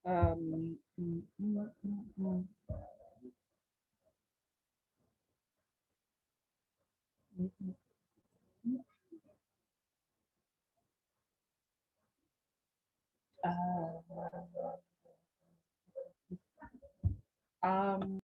Um, mm, mm, mm, mm, mm, mm, mm. Um,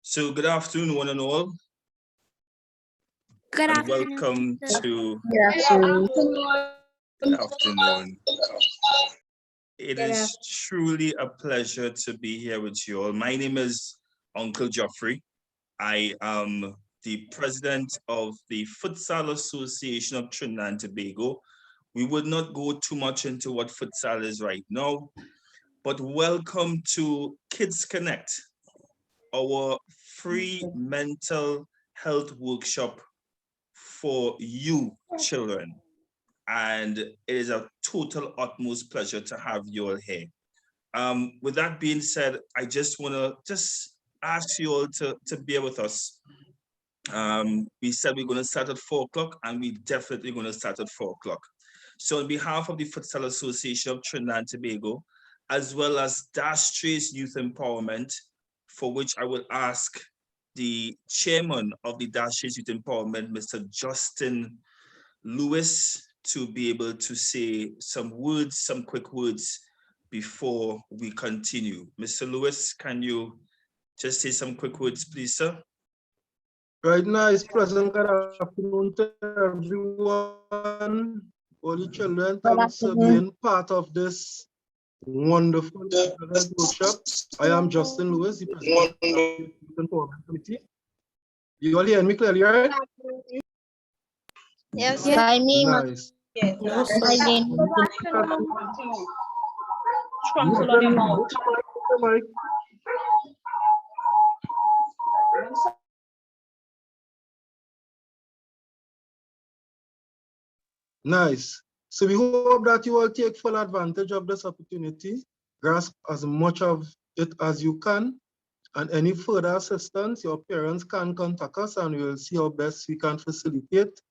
So good afternoon, one and all, Good and afternoon, welcome teacher. to Good good afternoon. It Good is truly a pleasure to be here with you all. My name is Uncle Geoffrey. I am the president of the Futsal Association of Trinidad and Tobago. We would not go too much into what futsal is right now, but welcome to Kids Connect, our free mental health workshop for you children. And it is a total utmost pleasure to have you all here. With that being said, I just want to ask you all to bear with us. We said we're going to start at 4 o'clock, and we definitely going to start at 4 o'clock. So on behalf of the Futsal Association of Trinidad and Tobago, as well as Dash Trace Youth Empowerment, for which I will ask the chairman of the Dash Trace Youth Empowerment, Mr. Justin Lewis, to be able to say some words, some quick words before we continue. Mr. Lewis, can you just say some quick words, please, sir? Right now, it's pleasant good afternoon to everyone, all the children. Thanks for being part of this wonderful workshop. I am Justin Lewis, the president of the Youth Empowerment Committee. You all hear me clearly, right? Yes, Nice. Nice. So we hope that you all take full advantage of this opportunity, grasp as much of it as you can, and any further assistance, your parents can contact us and we'll see how best we can facilitate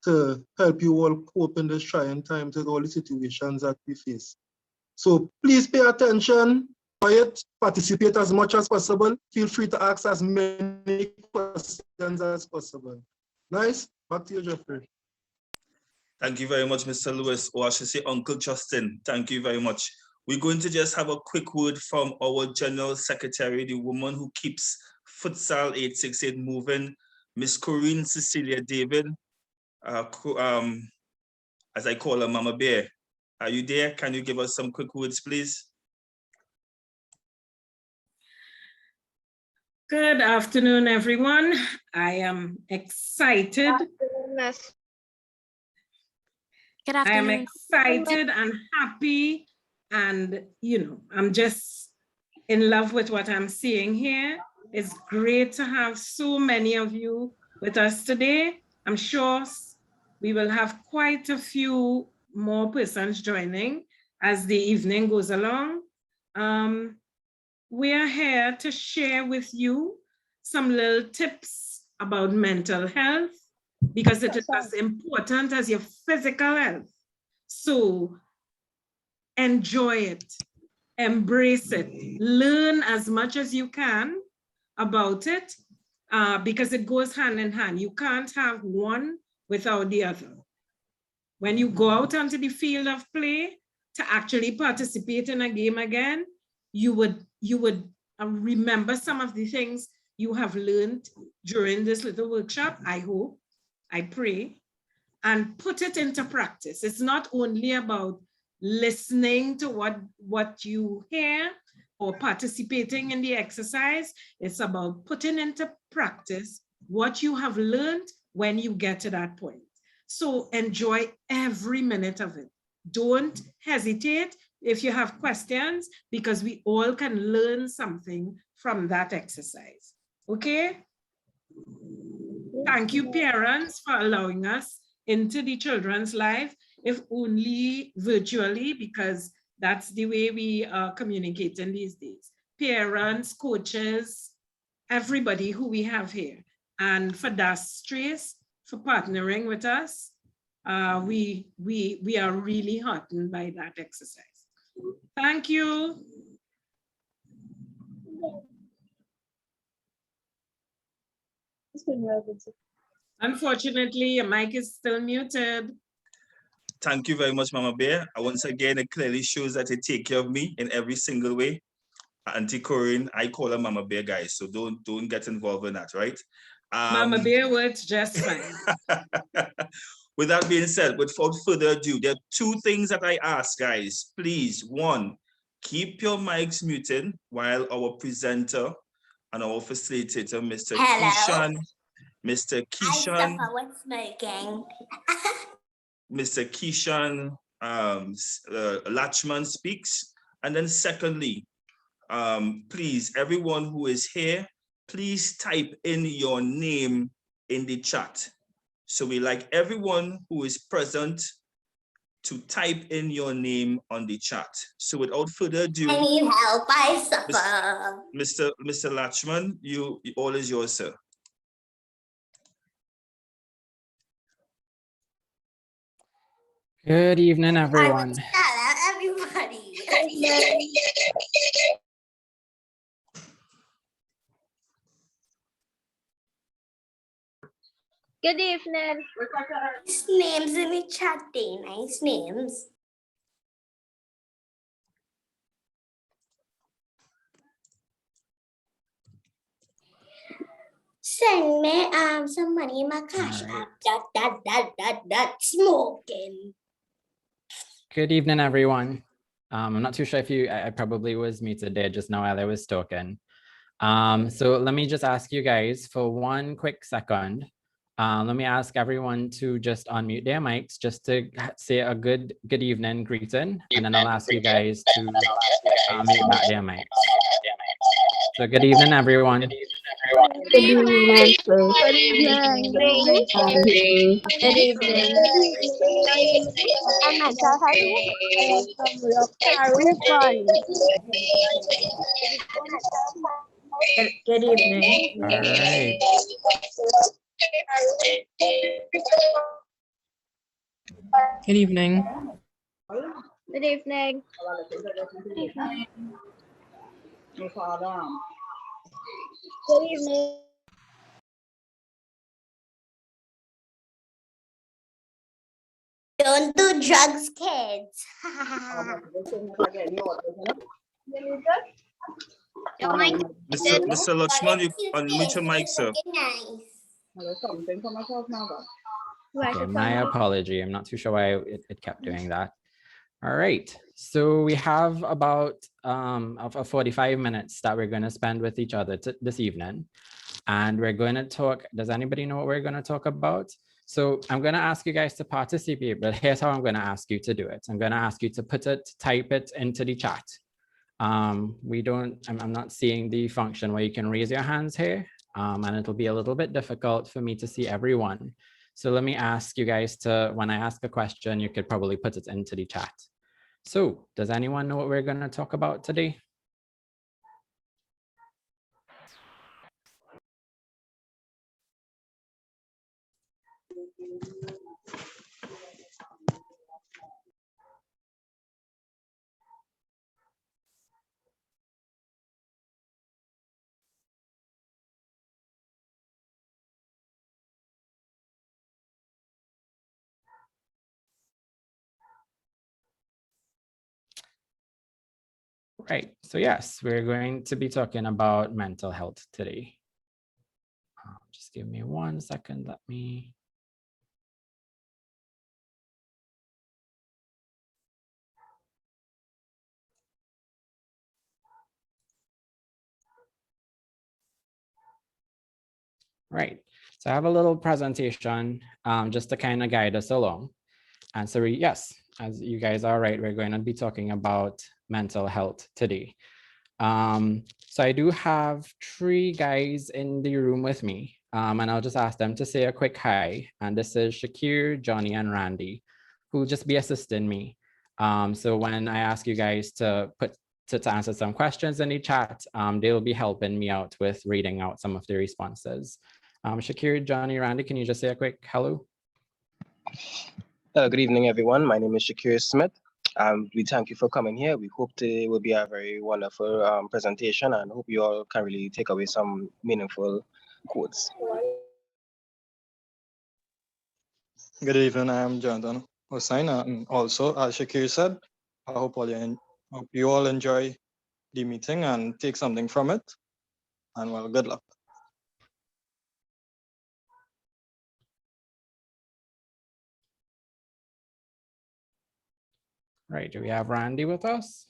to help you all cope in this trying times with all the situations that we face. So please pay attention, quiet, participate as much as possible. Feel free to ask as many questions as possible. Nice. Back to you, Jeffrey. Thank you very much, Mr. Lewis, or I should say Uncle Justin. Thank you very much. We're going to just have a quick word from our General Secretary, the woman who keeps Futsal 868 moving, Miss Corinne Cecilia David, as I call her, Mama Bear. Are you there? Can you give us some quick words, please? Good afternoon, everyone. I am excited. Good I am afternoon. excited and happy, and I'm just in love with what I'm seeing here. It's great to have so many of you with us today. I'm sure we will have quite a few more persons joining as the evening goes along. We are here to share with you some little tips about mental health, because it is as important as your physical health. So enjoy it, embrace it, learn as much as you can about it, because it goes hand in hand. You can't have one without the other. When you go out onto the field of play to actually participate in a game again, you would remember some of the things you have learned during this little workshop, I hope, I pray. and put it into practice. It's not only about listening to what you hear or participating in the exercise. It's about putting into practice what you have learned when you get to that point. So enjoy every minute of it. Don't hesitate if you have questions, because we all can learn something from that exercise. Okay? Thank you, parents, for allowing us into the children's life, if only virtually, because that's the way we are communicating these days. Parents, coaches, everybody who we have here. And for Das Trace, for partnering with us, we are really heartened by that exercise. Thank you. Unfortunately, your mic is still muted. Thank you very much, Mama Bear. Once again, it clearly shows that you take care of me in every single way. Auntie Corinne, I call her Mama Bear, guys, so don't get involved in that, right? Mama Bear works just fine. With that being said, without further ado, there are two things that I ask, guys. Please, one, keep your mics muted while our presenter and our facilitator, Mr. Keshan, Mr. Keshan, Mr. Keshan Latchman speaks. And then secondly, please, everyone who is here, please type in your name in the chat. So we like everyone who is present to type in your name on the chat. So without further ado, I need help, I suffer. Mr. Latchman, all is yours, sir. Good evening, everyone. Everybody. Good evening. Nice names in the chat, day. Nice names. Send me some money in my cash app. That smoking. Good evening, everyone. I'm not too sure if I probably was muted there just now while I was talking. So let me just ask you guys for one quick second. Let me ask everyone to just unmute their mics just to say a good evening greeting, and then I'll ask you guys to mute back their mics. So good evening, everyone. Good evening. Good evening. Good evening. And mental health. Good evening. All right. Good evening. Good evening. Good evening. Don't do drugs, kids. Mr. Latchman, you unmute your mic, sir. Okay, my apology. I'm not too sure why it kept doing that. All right. So we have about 45 minutes that we're going to spend with each other this evening. And we're going to talk. Does anybody know what we're going to talk about? So I'm going to ask you guys to participate, but here's how I'm going to ask you to do it. I'm going to ask you to type it into the chat. I'm not seeing the function where you can raise your hands here, and it'll be a little bit difficult for me to see everyone. So let me ask you guys to, when I ask a question, you could probably put it into the chat. So does anyone know what we're going to talk about today? Right. So yes, we're going to be talking about mental health today. Just give me 1 second. Let me Right. So I have a little presentation just to kind of guide us along. And so yes, as you guys are right, we're going to be talking about mental health today. So I do have 3 guys in the room with me, and I'll just ask them to say a quick hi. And this is Shakir, Johnny, and Randy, who will just be assisting me. So when I ask you guys to answer some questions in the chat, they'll be helping me out with reading out some of the responses. Shakir, Johnny, Randy, can you just say a quick hello? Good evening, everyone. My name is Shakir Smith. We thank you for coming here. We hope it will be a very wonderful presentation, and hope you all can really take away some meaningful quotes. Good evening, I am Jonathan Hossain, and also, as Shakir said, I hope you all enjoy the meeting and take something from it, and well, good luck. Right, do we have Randy with us?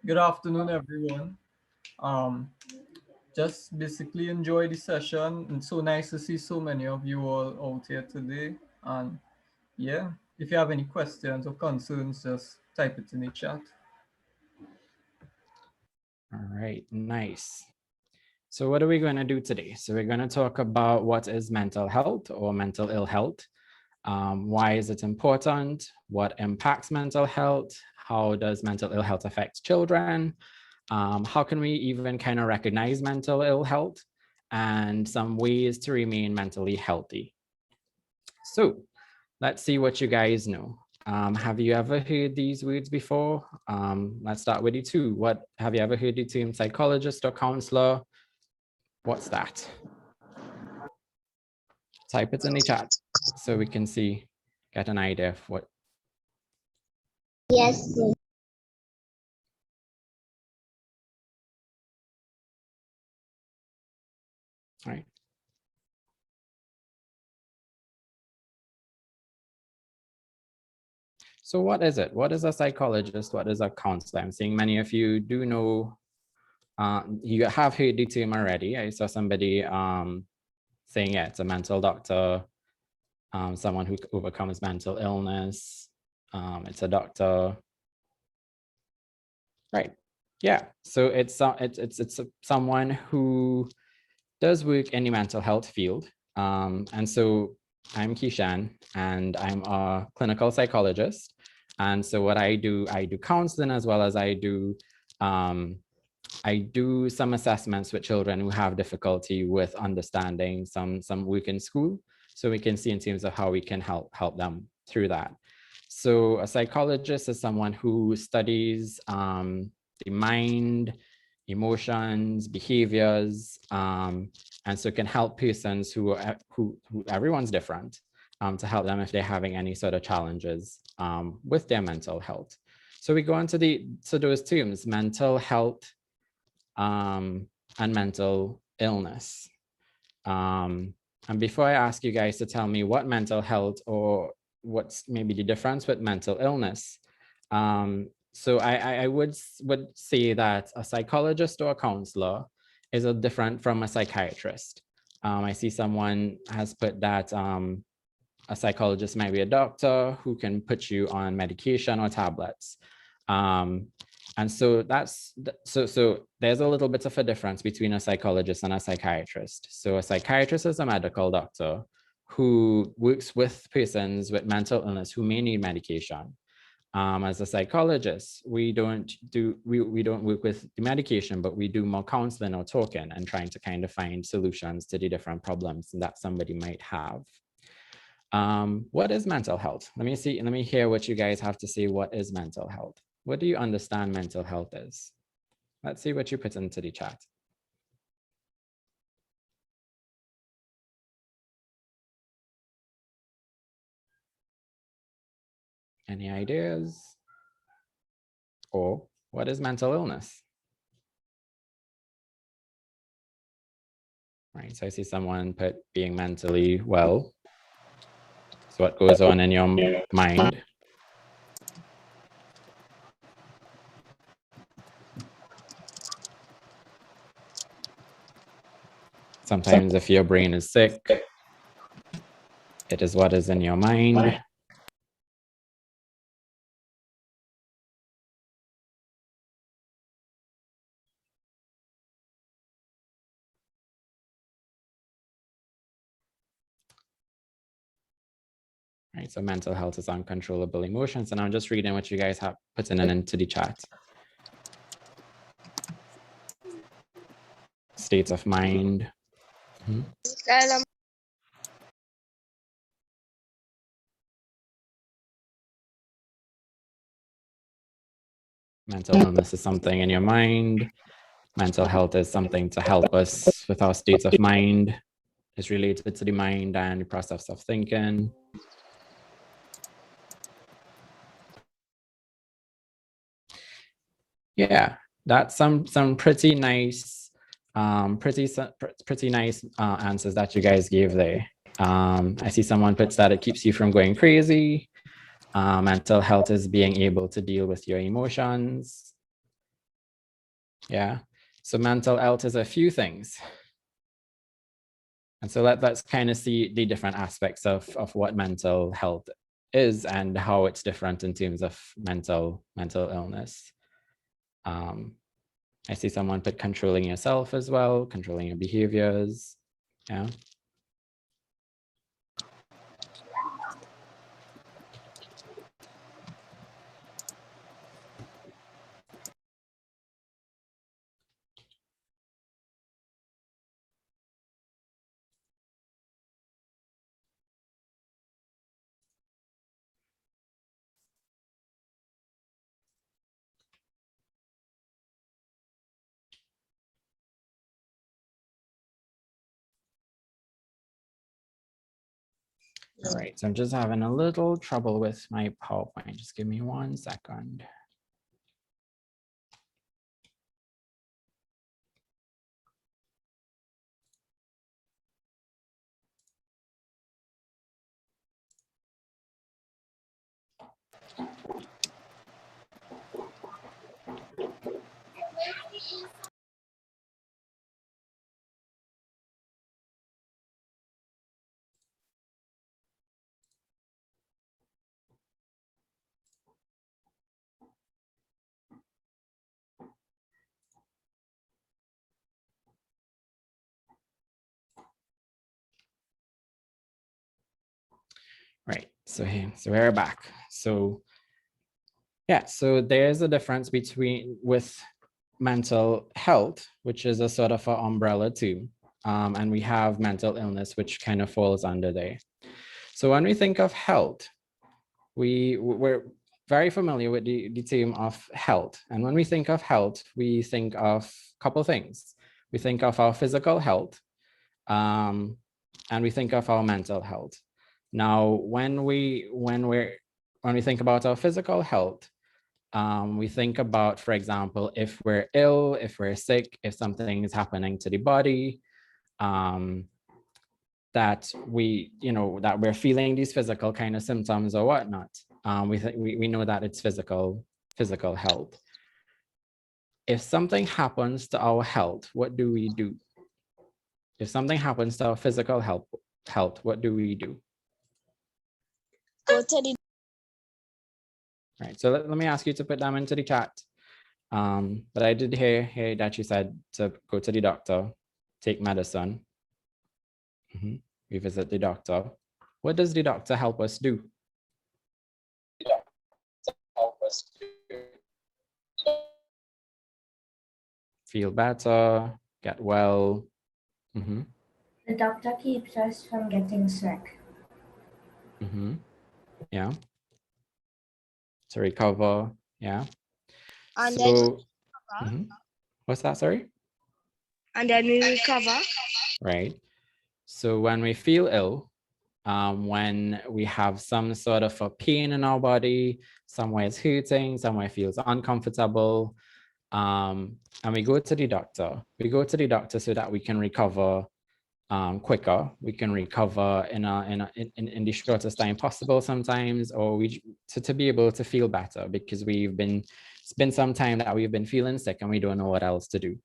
Good afternoon, everyone. Just basically enjoy the session. It's so nice to see so many of you all out here today. And yeah, if you have any questions or concerns, just type it in the chat. All right, nice. So what are we going to do today? So we're going to talk about what is mental health or mental ill health. Why is it important? What impacts mental health? How does mental ill health affect children? How can we even kind of recognize mental ill health? And some ways to remain mentally healthy. So let's see what you guys know. Have you ever heard these words before? Let's start with you two. What have you ever heard the term psychologist or counselor? What's that? Type it in the chat so we can see, get an idea of what. Yes. All right. So what is it? What is a psychologist? What is a counselor? I'm seeing many of you do know, you have heard the term already. I saw somebody saying, yeah, it's a mental doctor, someone who overcomes mental illness. It's a doctor. Right. Yeah. So it's someone who does work in the mental health field. And so I'm Keshan, and I'm a clinical psychologist. And so what I do counseling, as well as I do some assessments with children who have difficulty with understanding some work in school. So we can see in terms of how we can help them through that. So a psychologist is someone who studies the mind, emotions, behaviors, and so can help persons who everyone's different, to help them if they're having any sort of challenges with their mental health. So we go into those terms, mental health and mental illness. And before I ask you guys to tell me what mental health or what's maybe the difference with mental illness, so I would say that a psychologist or a counselor is different from a psychiatrist. I see someone has put that a psychologist might be a doctor who can put you on medication or tablets. And so so there's a little bit of a difference between a psychologist and a psychiatrist. So a psychiatrist is a medical doctor who works with persons with mental illness who may need medication. As a psychologist, we don't work with the medication, but we do more counseling or talking and trying to kind of find solutions to the different problems that somebody might have. What is mental health? Let me hear what you guys have to say. What is mental health? What do you understand mental health is? Let's see what you put into the chat. Any ideas? Or what is mental illness? Right, so I see someone put being mentally well. So what goes on in your mind? Sometimes if your brain is sick, it is what is in your mind. Right, so mental health is uncontrollable emotions, and I'm just reading what you guys have put in into the chat. States of mind. Mental illness is something in your mind. Mental health is something to help us with our states of mind. It's related to the mind and the process of thinking. Yeah, that's some pretty nice, pretty nice answers that you guys gave there. I see someone puts that it keeps you from going crazy. Mental health is being able to deal with your emotions. Yeah, so mental health is a few things. And so let's kind of see the different aspects of what mental health is and how it's different in terms of mental illness. I see someone put controlling yourself as well, controlling your behaviors. Yeah. All right, so I'm just having a little trouble with my PowerPoint. Just give me 1 second. Right, so we're back. So yeah, so there's a difference between with mental health, which is a sort of an umbrella too. And we have mental illness, which kind of falls under there. So when we think of health, we're very familiar with the term of health. And when we think of health, we think of a couple things. We think of our physical health, and we think of our mental health. Now, when we think about our physical health, we think about, for example, if we're ill, if we're sick, if something is happening to the body, that that we're feeling these physical kind of symptoms or whatnot. We know that it's physical health. If something happens to our health, what do we do? If something happens to our physical health, what do we do? Go to the Right, so let me ask you to put them into the chat. But I did hear that you said to go to the doctor, take medicine. We visit the doctor. What does the doctor help us do? Feel better, get well. The doctor keeps us from getting sick. Yeah. To recover. Yeah. and So, then what's that? Sorry. and then we recover. Right. So when we feel ill, when we have some sort of a pain in our body, somewhere it's hurting, somewhere feels uncomfortable, and we go to the doctor. We go to the doctor so that we can recover quicker. We can recover in the shortest time possible sometimes, or to be able to feel better, because it's been some time that we've been feeling sick and we don't know what else to do.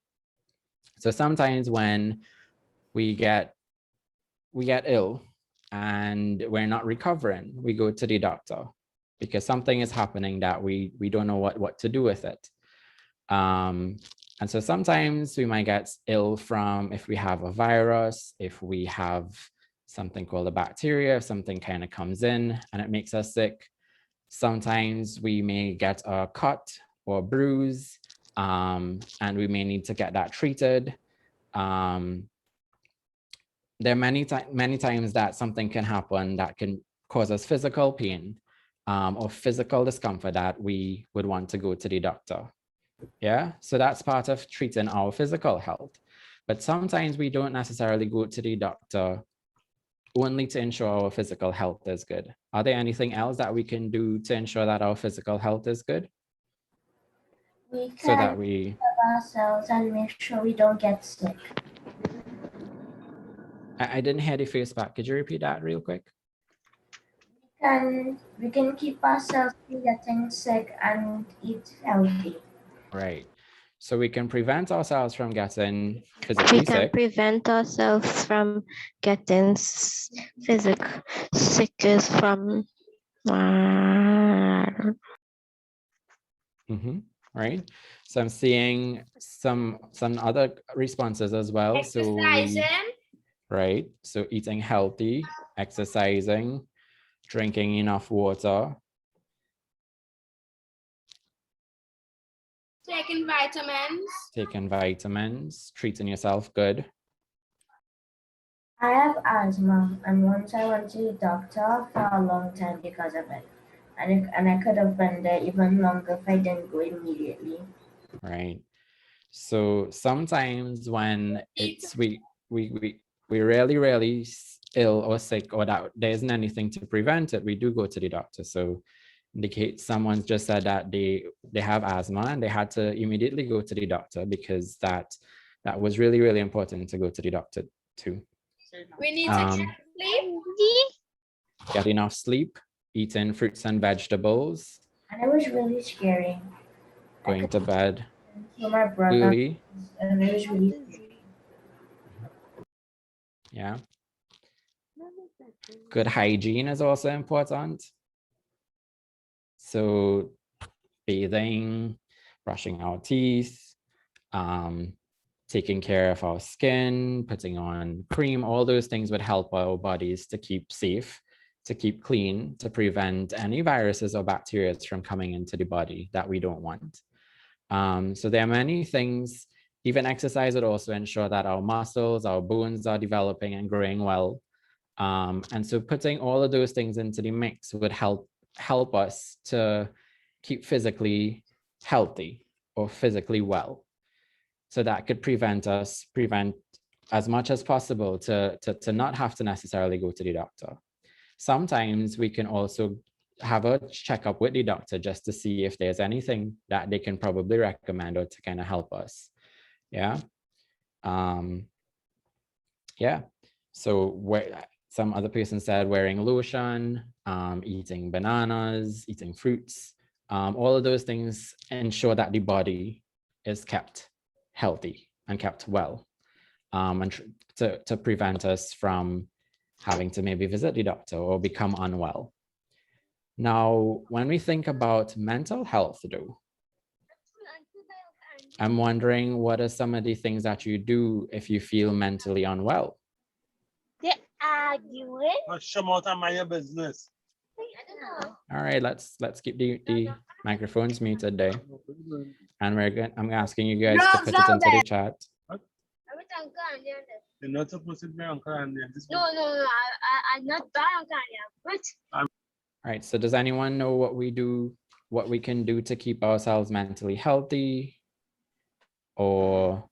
So sometimes when we get ill and we're not recovering, we go to the doctor because something is happening that we don't know what to do with it. And so sometimes we might get ill from if we have a virus, if we have something called a bacteria, something kind of comes in and it makes us sick. Sometimes we may get a cut or bruise, and we may need to get that treated. There are many times that something can happen that can cause us physical pain or physical discomfort that we would want to go to the doctor. Yeah, so that's part of treating our physical health. But sometimes we don't necessarily go to the doctor only to ensure our physical health is good. Are there anything else that we can do to ensure that our physical health is good? We So that can we love ourselves and make sure we don't get sick. I didn't hear the face back. Could you repeat that real quick? We can keep ourselves from getting sick and eat healthy. Right. So we can prevent ourselves from getting We physically can sick. prevent ourselves from getting sick from Right. So I'm seeing some other responses as well. Right. So eating healthy, exercising, drinking enough water. Taking vitamins, treating yourself good. I have asthma, and once I went to the doctor for a long time because of it. And I could have been there even longer if I didn't go immediately. Right. So sometimes when it's we really ill or sick or that there isn't anything to prevent it, we do go to the doctor. So indicate someone just said that they have asthma and they had to immediately go to the doctor because that was really, really important to go to the doctor too. We need to get enough sleep, eating fruits and vegetables. And it was really scary. Going to bed my brother, early. And it was really scary. Yeah. Good hygiene is also important. So bathing, brushing our teeth, taking care of our skin, putting on cream, all those things would help our bodies to keep safe, to keep clean, to prevent any viruses or bacteria from coming into the body that we don't want. So there are many things. Even exercise would also ensure that our muscles, our bones are developing and growing well. And so putting all of those things into the mix would help us to keep physically healthy or physically well. So that could prevent as much as possible to not have to necessarily go to the doctor. Sometimes we can also have a checkup with the doctor just to see if there's anything that they can probably recommend or to kind of help us. Yeah. Yeah. So some other person said wearing lotion, eating bananas, eating fruits, all of those things ensure that the body is kept healthy and kept well, and to prevent us from having to maybe visit the doctor or become unwell. Now, when we think about mental health, though, I'm wondering what are some of the things that you do if you feel mentally unwell? My business. All right, let's keep the microphones muted there. And I'm asking you guys to put it into the chat. You're not supposed to be uncle and No, I'm not bad uncle. What? All right, so does anyone know what we can do to keep ourselves mentally healthy? Or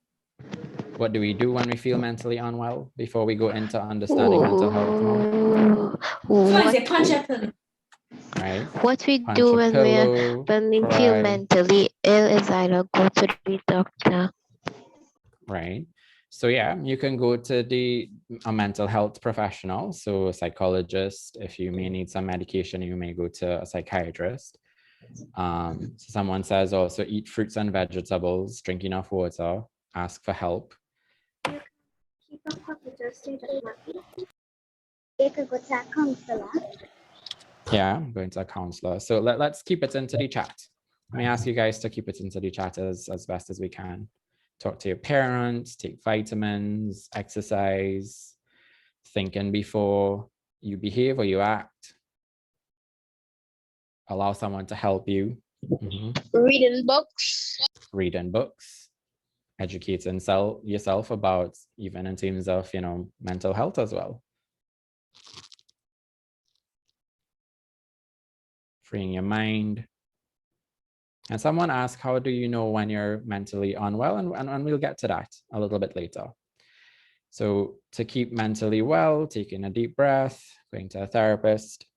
what do we do when we feel mentally unwell before we go into understanding mental health more? Right. What we Punch do a pillow, when we feel cry. mentally ill is either go to the doctor. Right. So yeah, you can go to a mental health professional, so a psychologist. If you may need some medication, you may go to a psychiatrist. Someone says also eat fruits and vegetables, drink enough water, ask for help. They could go to a counselor. Yeah, I'm going to a counselor. So let's keep it into the chat. Let me ask you guys to keep it into the chat as best as we can. Talk to your parents, take vitamins, exercise, thinking before you behave or you act. Allow someone to help you. Reading books. Reading books. Educating yourself about, even in terms of, mental health as well. Freeing your mind. And someone asked, how do you know when you're mentally unwell? And we'll get to that a little bit later. So to keep mentally well, taking a deep breath, going to a therapist.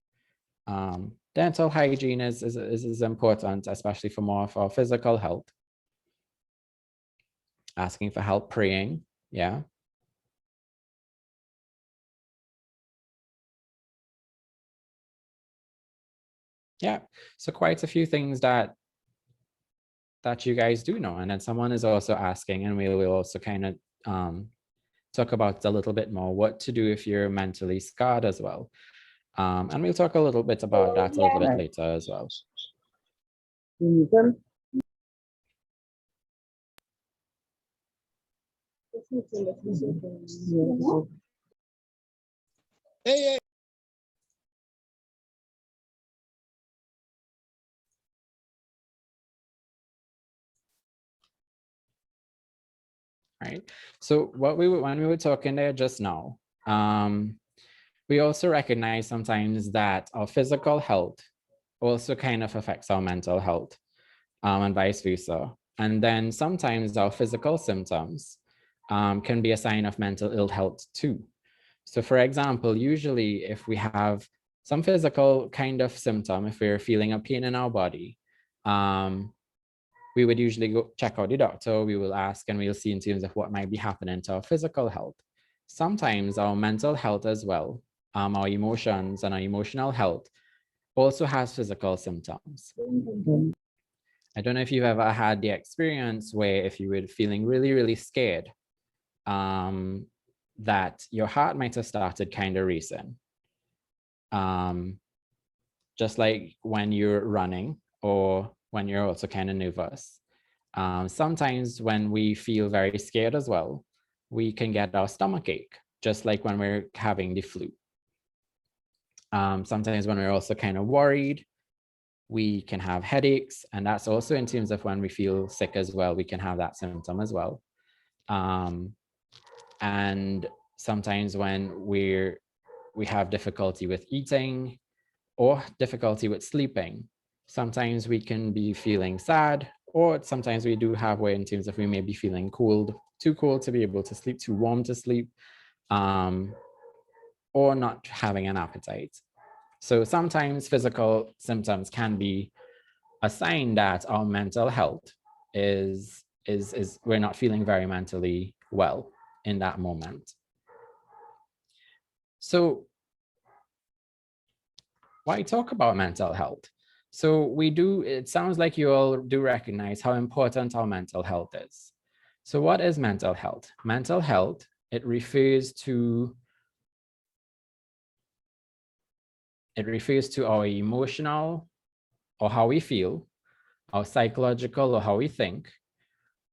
Dental hygiene is important, especially for more of our physical health. Asking for help, praying, yeah. Yeah, so quite a few things that you guys do know. And then someone is also asking, and we will also kind of talk about a little bit more what to do if you're mentally scarred as well. And we'll talk a little bit about that a little bit later as well. Hey. Right. So when we were talking there just now, we also recognize sometimes that our physical health also kind of affects our mental health, and vice versa. And then sometimes our physical symptoms can be a sign of mental ill health too. So for example, usually if we have some physical kind of symptom, if we're feeling a pain in our body, we would usually go check out the doctor. We will ask and we'll see in terms of what might be happening to our physical health. Sometimes our mental health as well, our emotions and our emotional health also has physical symptoms. I don't know if you've ever had the experience where if you were feeling really, really scared, that your heart might have started kind of racing. Just like when you're running or when you're also kind of nervous. Sometimes when we feel very scared as well, we can get our stomach ache, just like when we're having the flu. Sometimes when we're also kind of worried, we can have headaches, and that's also in terms of when we feel sick as well, we can have that symptom as well. And sometimes when we have difficulty with eating or difficulty with sleeping, sometimes we can be feeling sad, or sometimes we do have way in terms of we may be feeling cold, too cold to be able to sleep, too warm to sleep, or not having an appetite. So sometimes physical symptoms can be a sign that our mental health is we're not feeling very mentally well in that moment. So why talk about mental health? So it sounds like you all do recognize how important our mental health is. So what is mental health? Mental health, it refers to our emotional or how we feel, our psychological or how we think,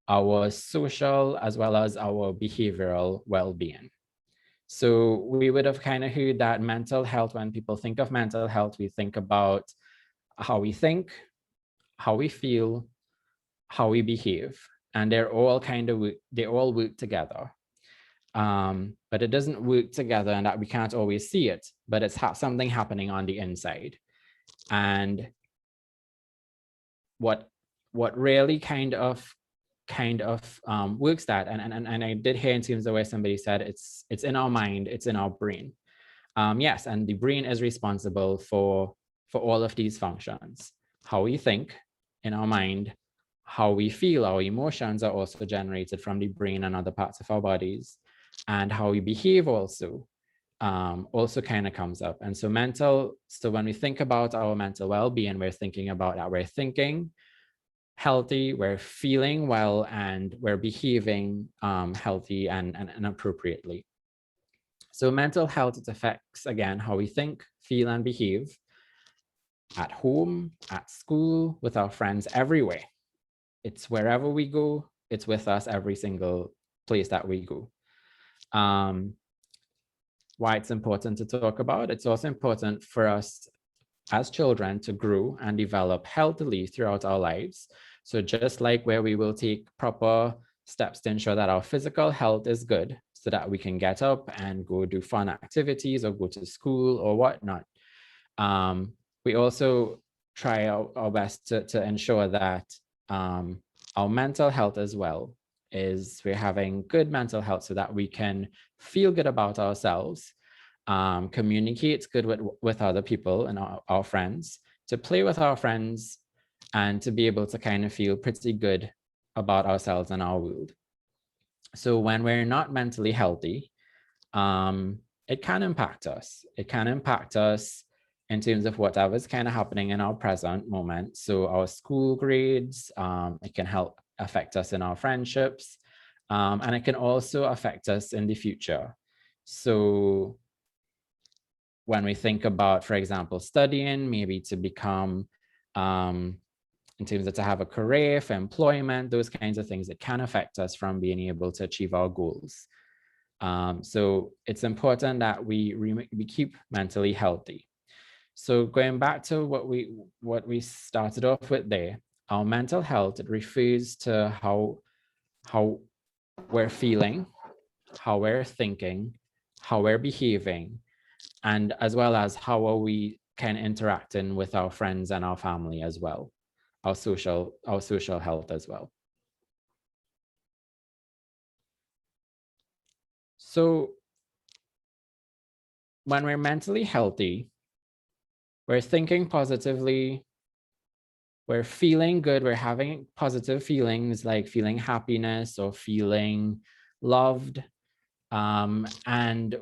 our social as well as our behavioral well-being. So we would have kind of heard that mental health, when people think of mental health, we think about how we think, how we feel, how we behave, and they all work together. But it doesn't work together and that we can't always see it, but it's something happening on the inside. And what really kind of works that, and I did hear in terms of the way somebody said it's in our mind, it's in our brain. Yes, and the brain is responsible for all of these functions. How we think in our mind, how we feel, our emotions are also generated from the brain and other parts of our bodies, and how we behave also kind of comes up. And so when we think about our mental well-being, we're thinking about that we're thinking, healthy, we're feeling well, and we're behaving healthy and appropriately. So mental health, it affects, again, how we think, feel, and behave at home, at school, with our friends, everywhere. It's wherever we go, it's with us every single place that we go. Why it's important to talk about, it's also important for us as children to grow and develop healthily throughout our lives. So just like where we will take proper steps to ensure that our physical health is good so that we can get up and go do fun activities or go to school or whatnot. We also try our best to ensure that our mental health as well is we're having good mental health so that we can feel good about ourselves, communicate good with other people and our friends, to play with our friends, and to be able to kind of feel pretty good about ourselves and our world. So when we're not mentally healthy, it can impact us. It can impact us in terms of whatever's kind of happening in our present moment. So our school grades, it can help affect us in our friendships, and it can also affect us in the future. So when we think about, for example, studying, maybe to become, in terms of to have a career, for employment, those kinds of things, it can affect us from being able to achieve our goals. So it's important that we keep mentally healthy. So going back to what we started off with there, our mental health, it refers to how we're feeling, how we're thinking, how we're behaving, and as well as how are we kind of interacting with our friends and our family as well, our social health as well. So when we're mentally healthy, we're thinking positively, we're feeling good, we're having positive feelings like feeling happiness or feeling loved. And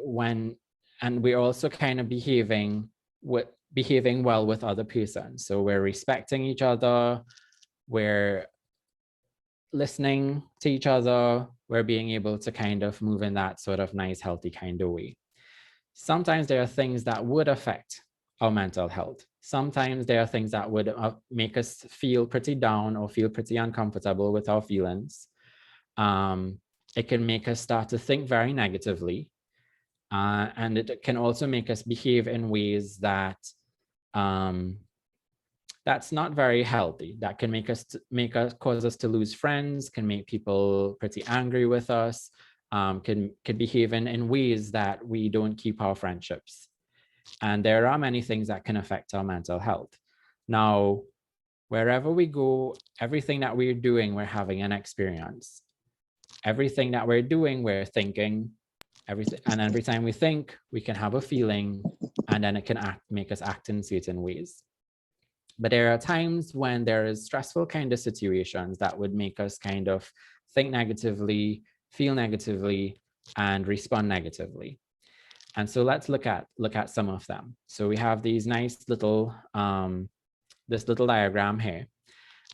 we're also kind of behaving well with other persons. So we're respecting each other, we're listening to each other, we're being able to kind of move in that sort of nice, healthy kind of way. Sometimes there are things that would affect our mental health. Sometimes there are things that would make us feel pretty down or feel pretty uncomfortable with our feelings. It can make us start to think very negatively. And it can also make us behave in ways that that's not very healthy. That can cause us to lose friends, can make people pretty angry with us, can behave in ways that we don't keep our friendships. And there are many things that can affect our mental health. Now, wherever we go, everything that we're doing, we're having an experience. Everything that we're doing, we're thinking. And every time we think, we can have a feeling, and then it can make us act in certain ways. But there are times when there is stressful kind of situations that would make us kind of think negatively, feel negatively, and respond negatively. And so let's look at some of them. So we have these nice little, this little diagram here.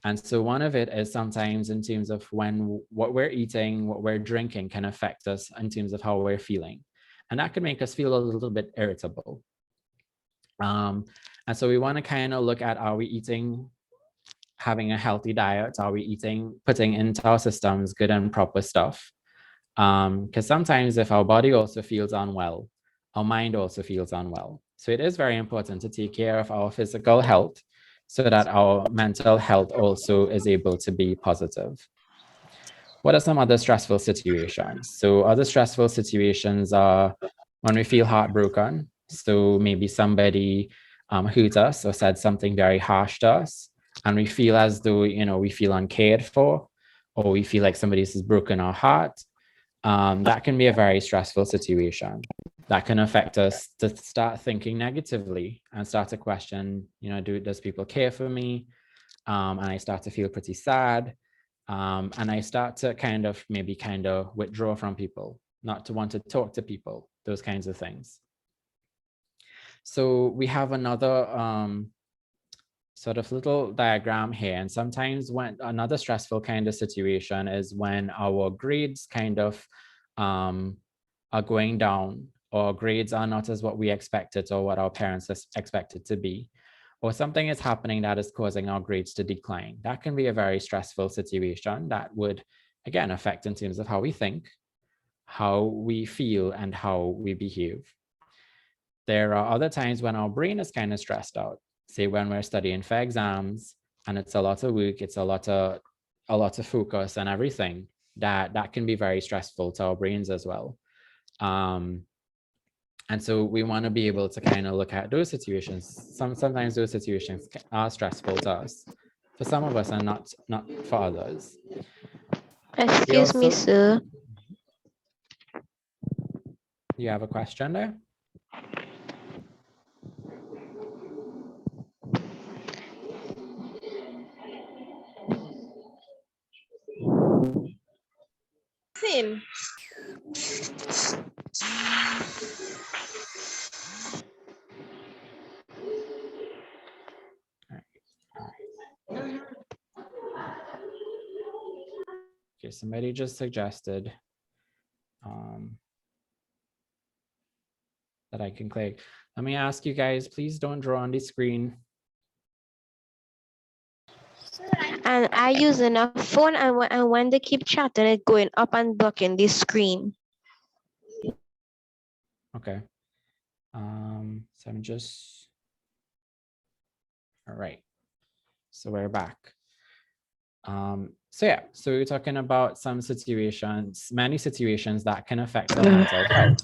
And so one of it is sometimes in terms of when what we're eating, what we're drinking can affect us in terms of how we're feeling. And that could make us feel a little bit irritable. And so we want to kind of look at, are we eating, having a healthy diet? Are we eating, putting into our systems good and proper stuff? Because sometimes if our body also feels unwell, our mind also feels unwell. So it is very important to take care of our physical health so that our mental health also is able to be positive. What are some other stressful situations? So other stressful situations are when we feel heartbroken. So maybe somebody hurt us or said something very harsh to us, and we feel as though, we feel uncared for, or we feel like somebody has broken our heart. That can be a very stressful situation. That can affect us to start thinking negatively and start to question, does people care for me? And I start to feel pretty sad. And I start to kind of withdraw from people, not to want to talk to people, those kinds of things. So we have another sort of little diagram here. And sometimes when another stressful kind of situation is when our grades kind of are going down, or grades are not as what we expected or what our parents expected to be, or something is happening that is causing our grades to decline. That can be a very stressful situation that would, again, affect in terms of how we think, how we feel, and how we behave. There are other times when our brain is kind of stressed out, say when we're studying for exams and it's a lot of work, it's a lot of focus and everything, that can be very stressful to our brains as well. And so we want to be able to kind of look at those situations. Sometimes those situations are stressful to us, for some of us, and not for others. Excuse me, sir. You have a question there? Same. Okay, somebody just suggested that I can click. Let me ask you guys, please don't draw on the screen. And I using a phone, and when they keep chatting, it's going up and blocking the screen. Okay. So I'm just, all right. So we're back. So yeah, so we're talking about some situations, many situations that can affect our mental health.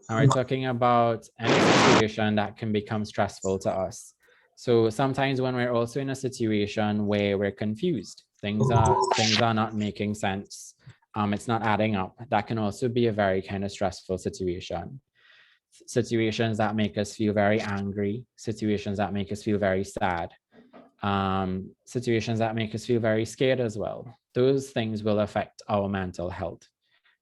And we're talking about any situation that can become stressful to us. So sometimes when we're also in a situation where we're confused, things are not making sense, it's not adding up, that can also be a very kind of stressful situation. Situations that make us feel very angry, situations that make us feel very sad, situations that make us feel very scared as well. Those things will affect our mental health,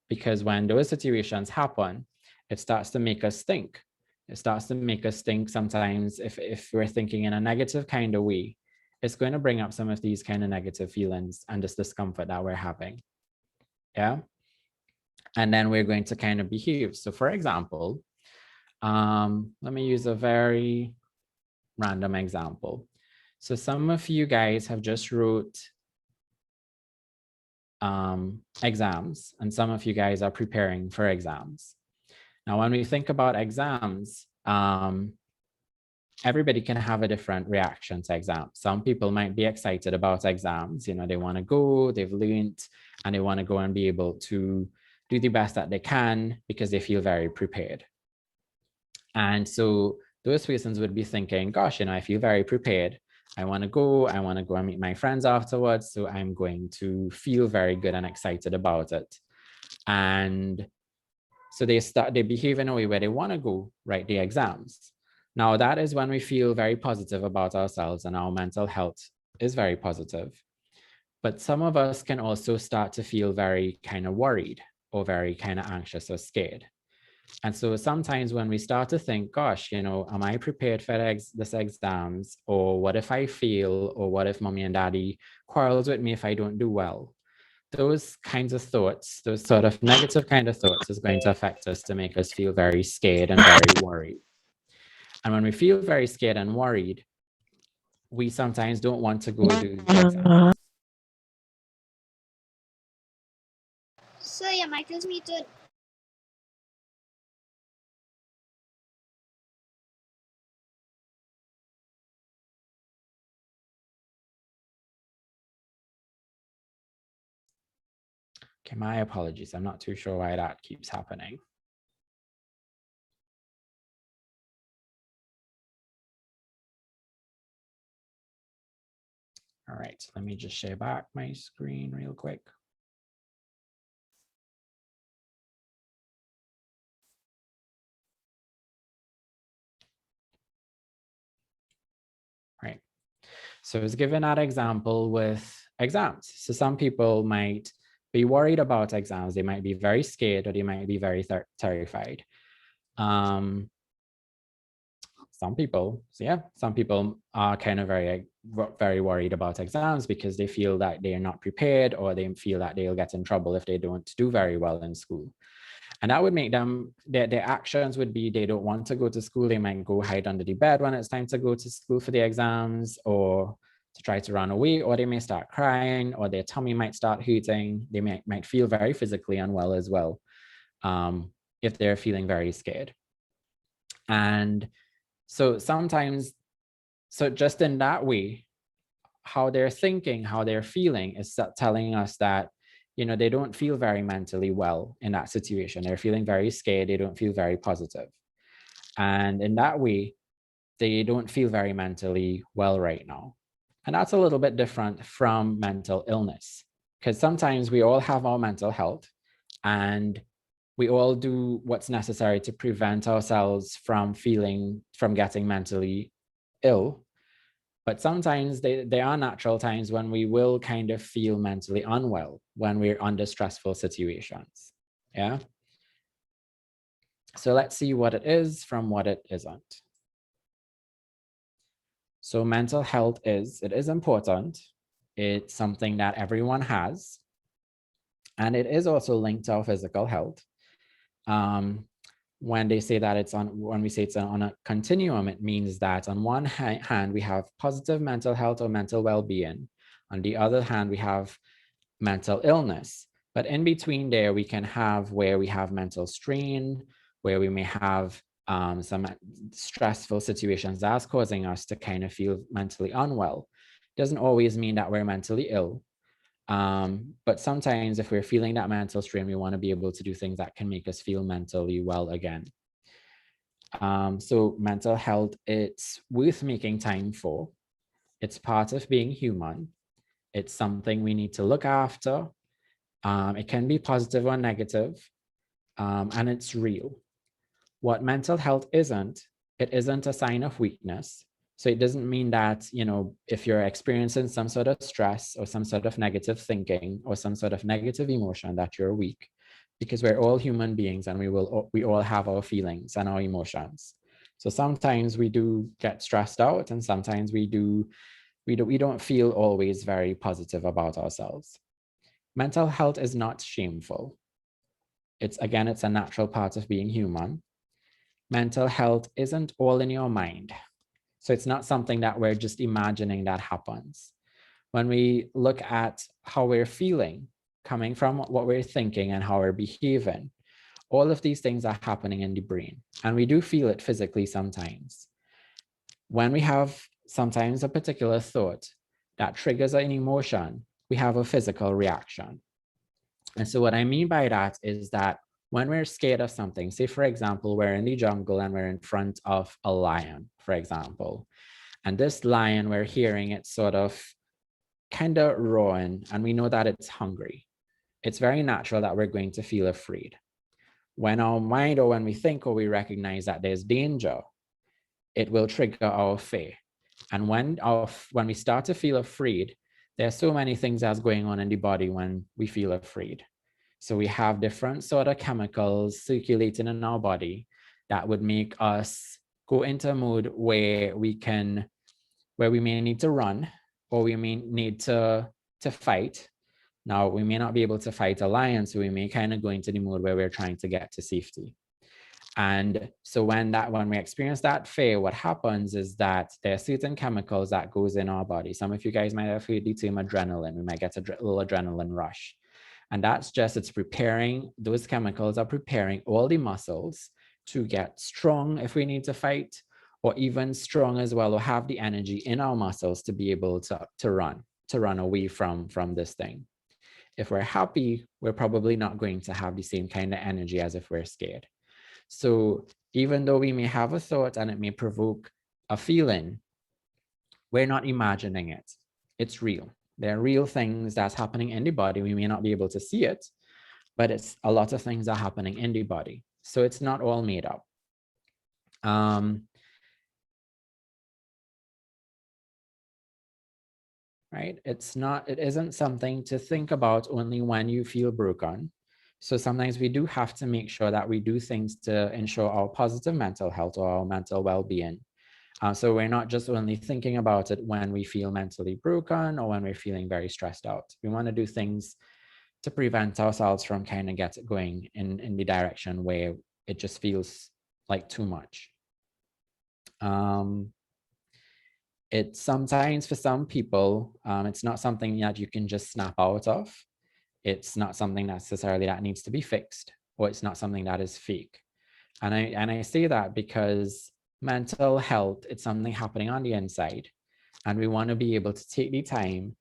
because when those situations happen, it starts to make us think. It starts to make us think sometimes if we're thinking in a negative kind of way, it's going to bring up some of these kind of negative feelings and this discomfort that we're having. Yeah. And then we're going to kind of behave. So for example, let me use a very random example. So some of you guys have just wrote exams, and some of you guys are preparing for exams. Now, when we think about exams, everybody can have a different reaction to exams. Some people might be excited about exams. You know, they want to go, they've learned, and they want to go and be able to do the best that they can because they feel very prepared. And so those persons would be thinking, gosh, you know, I feel very prepared. I want to go and meet my friends afterwards. So I'm going to feel very good and excited about it. And so they behave in a way where they want to go write the exams. Now that is when we feel very positive about ourselves and our mental health is very positive. But some of us can also start to feel very kind of worried or very kind of anxious or scared. And so sometimes when we start to think, gosh, you know, am I prepared for this exams? Or what if I fail? Or what if mommy and daddy quarrels with me if I don't do well? Those kinds of thoughts, those sort of negative kind of thoughts is going to affect us to make us feel very scared and very worried. And when we feel very scared and worried, we sometimes don't want to go do the exam. Sir, your mic is muted. Okay, my apologies. I'm not too sure why that keeps happening. All right, let me just share back my screen real quick. Right. So I was given that example with exams. So some people might be worried about exams. They might be very scared or they might be very terrified. some people, so yeah, some people are kind of very worried about exams because they feel that they are not prepared, or they feel that they'll get in trouble if they don't do very well in school. And that would make them, their actions would be, they don't want to go to school. They might go hide under the bed when it's time to go to school for the exams, or to try to run away, or they may start crying, or their tummy might start hurting. They might feel very physically unwell as well, if they're feeling very scared. And so sometimes, so just in that way, how they're thinking, how they're feeling is telling us that, you know, they don't feel very mentally well in that situation. They're feeling very scared. They don't feel very positive. And in that way, they don't feel very mentally well right now. And that's a little bit different from mental illness, because sometimes we all have our mental health and we all do what's necessary to prevent ourselves from getting mentally ill. But sometimes there are natural times when we will kind of feel mentally unwell when we're under stressful situations. Yeah. So let's see what it is from what it isn't. So mental health it is important. It's something that everyone has. And it is also linked to our physical health. When they say that when we say it's on a continuum, it means that on one hand, we have positive mental health or mental well-being. On the other hand, we have mental illness. But in between there, we can have where we have mental strain, where we may have some stressful situations that's causing us to kind of feel mentally unwell. It doesn't always mean that we're mentally ill. But sometimes if we're feeling that mental strain, we want to be able to do things that can make us feel mentally well again. So mental health, it's worth making time for. It's part of being human. It's something we need to look after. It can be positive or negative, and it's real. What mental health isn't, it isn't a sign of weakness. So it doesn't mean that, you know, if you're experiencing some sort of stress or some sort of negative thinking or some sort of negative emotion, that you're weak, because we're all human beings and we all have our feelings and our emotions. So sometimes we do get stressed out, and sometimes we don't feel always very positive about ourselves. Mental health is not shameful. It's a natural part of being human. Mental health isn't all in your mind. So it's not something that we're just imagining that happens. When we look at how we're feeling, coming from what we're thinking and how we're behaving, all of these things are happening in the brain, and we do feel it physically sometimes. When we have sometimes a particular thought that triggers an emotion, we have a physical reaction. And so what I mean by that is that when we're scared of something, say, for example, we're in the jungle and we're in front of a lion, for example, and this lion, we're hearing it sort of kind of roaring, and we know that it's hungry. It's very natural that we're going to feel afraid. When our mind, or when we think or we recognize that there's danger, it will trigger our fear. And when we start to feel afraid, there's so many things that's going on in the body when we feel afraid. So we have different sort of chemicals circulating in our body that would make us go into a mode where we may need to run, or we may need to fight. Now, we may not be able to fight a lion, so we may kind of go into the mode where we're trying to get to safety. And so when we experience that fear, what happens is that there are certain chemicals that goes in our body. Some of you guys might have heard the term adrenaline. We might get a little adrenaline rush. And that's just, those chemicals are preparing all the muscles to get strong if we need to fight, or even strong as well, or have the energy in our muscles to be able to run away from this thing. If we're happy, we're probably not going to have the same kind of energy as if we're scared. So even though we may have a thought and it may provoke a feeling, we're not imagining it. It's real. There are real things that's happening in the body. We may not be able to see it, but it's a lot of things are happening in the body. So it's not all made up. Right? It isn't something to think about only when you feel broken. So sometimes we do have to make sure that we do things to ensure our positive mental health or our mental well-being. So we're not just only thinking about it when we feel mentally broken or when we're feeling very stressed out. We want to do things to prevent ourselves from kind of get going in the direction where it just feels like too much. It's sometimes for some people, it's not something that you can just snap out of. It's not something necessarily that needs to be fixed, or it's not something that is fake. And I say that because mental health, it's something happening on the inside. And we want to be able to take the time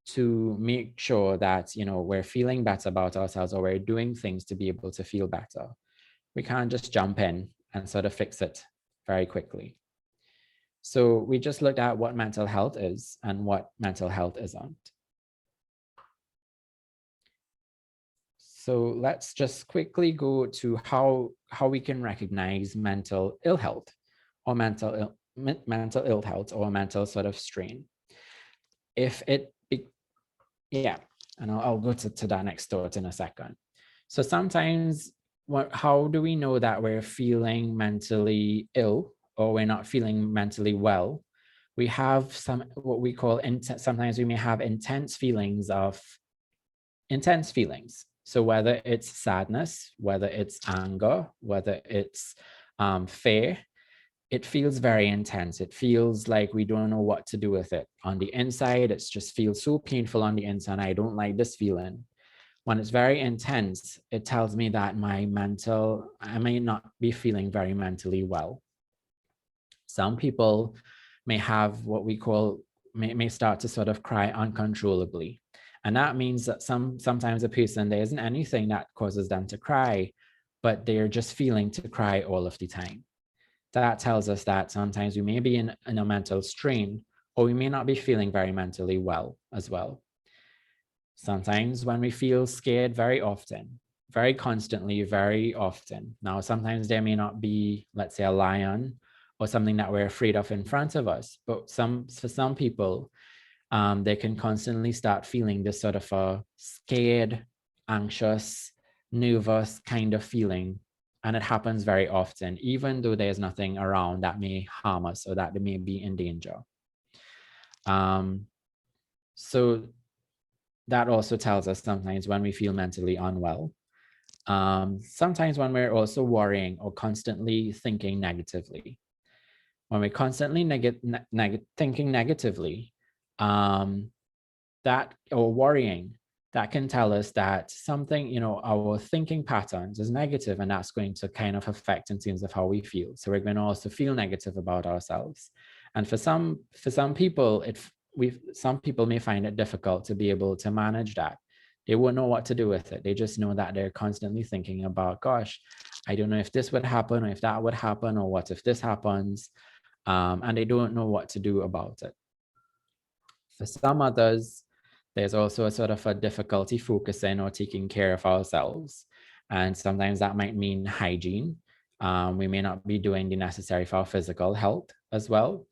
to make sure that, you know, we're feeling better about ourselves, or we're doing things to be able to feel better. We can't just jump in and sort of fix it very quickly. So we just looked at what mental health is and what mental health isn't. So let's just quickly go to how we can recognize mental ill health or mental ill health or mental sort of strain. If it, yeah, and I'll go to that next thought in a second. So sometimes, how do we know that we're feeling mentally ill or we're not feeling mentally well? We have what we call, sometimes we may have intense feelings. So whether it's sadness, whether it's anger, whether it's fear, it feels very intense. It feels like we don't know what to do with it. On the inside, it just feels so painful on the inside. I don't like this feeling. When it's very intense, it tells me that I may not be feeling very mentally well. Some people may have what we call, may start to sort of cry uncontrollably. And that means that sometimes a person, there isn't anything that causes them to cry, but they're just feeling to cry all of the time. That tells us that sometimes we may be in a mental strain, or we may not be feeling very mentally well as well. Sometimes when we feel scared very often, very constantly, very often. Now, sometimes there may not be, let's say, a lion or something that we're afraid of in front of us, but for some people, they can constantly start feeling this sort of a scared, anxious, nervous kind of feeling. And it happens very often, even though there's nothing around that may harm us or that they may be in danger. So that also tells us sometimes when we feel mentally unwell. Sometimes when we're also worrying or constantly thinking negatively. When we're constantly thinking negatively, that or worrying, that can tell us that something, you know, our thinking patterns is negative, and that's going to kind of affect in terms of how we feel. So we're going to also feel negative about ourselves. And for some people, some people may find it difficult to be able to manage that. They won't know what to do with it. They just know that they're constantly thinking about, gosh, I don't know if this would happen or if that would happen, or what if this happens, and they don't know what to do about it. For some others, there's also a sort of a difficulty focusing or taking care of ourselves. And sometimes that might mean hygiene. We may not be doing the necessary for our physical health as well.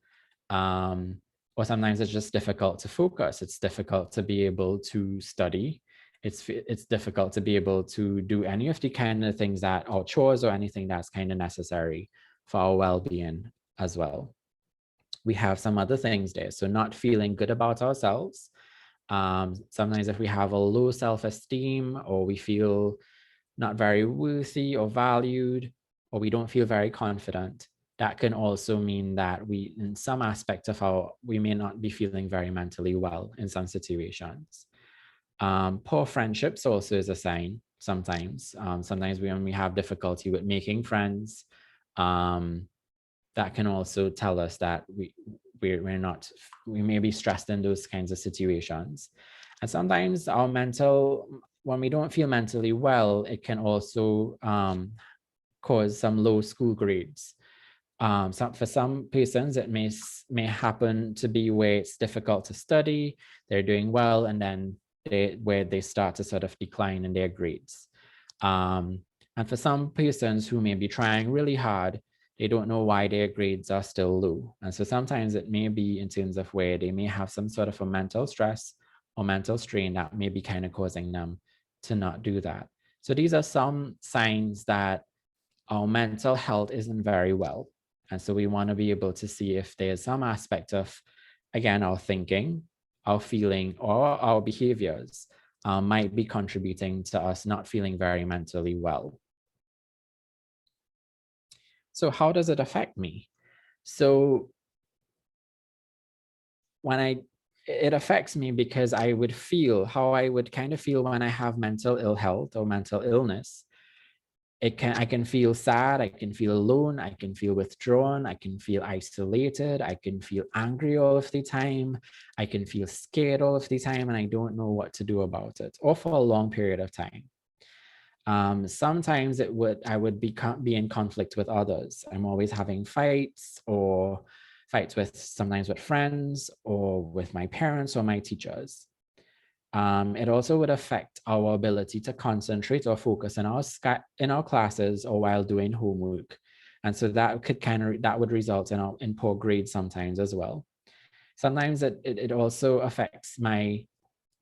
Or sometimes it's just difficult to focus. It's difficult to be able to study. It's difficult to be able to do any of the kind of things that, or chores or anything that's kind of necessary for our well-being as well. We have some other things there. So not feeling good about ourselves. Sometimes if we have a low self-esteem, or we feel not very worthy or valued, or we don't feel very confident, that can also mean that we, in some aspect of we may not be feeling very mentally well in some situations. Poor friendships also is a sign sometimes. Sometimes when we have difficulty with making friends, that can also tell us that we may be stressed in those kinds of situations. And sometimes when we don't feel mentally well, it can also cause some low school grades. For some persons, it may happen to be where it's difficult to study, they're doing well, and then where they start to sort of decline in their grades. And for some persons who may be trying really hard, they don't know why their grades are still low. And so sometimes it may be in terms of where they may have some sort of a mental stress or mental strain that may be kind of causing them to not do that. So these are some signs that our mental health isn't very well. And so we want to be able to see if there's some aspect of, again, our thinking, our feeling, or our behaviors might be contributing to us not feeling very mentally well. So how does it affect me? So it affects me because I would feel how I would kind of feel when I have mental ill health or mental illness. I can feel sad, I can feel alone, I can feel withdrawn, I can feel isolated, I can feel angry all of the time, I can feel scared all of the time, and I don't know what to do about it, or for a long period of time. Sometimes I would be in conflict with others. I'm always having fights, or fights sometimes with friends or with my parents or my teachers. It also would affect our ability to concentrate or focus in our classes or while doing homework. And so that would result in poor grades sometimes as well. Sometimes it also affects my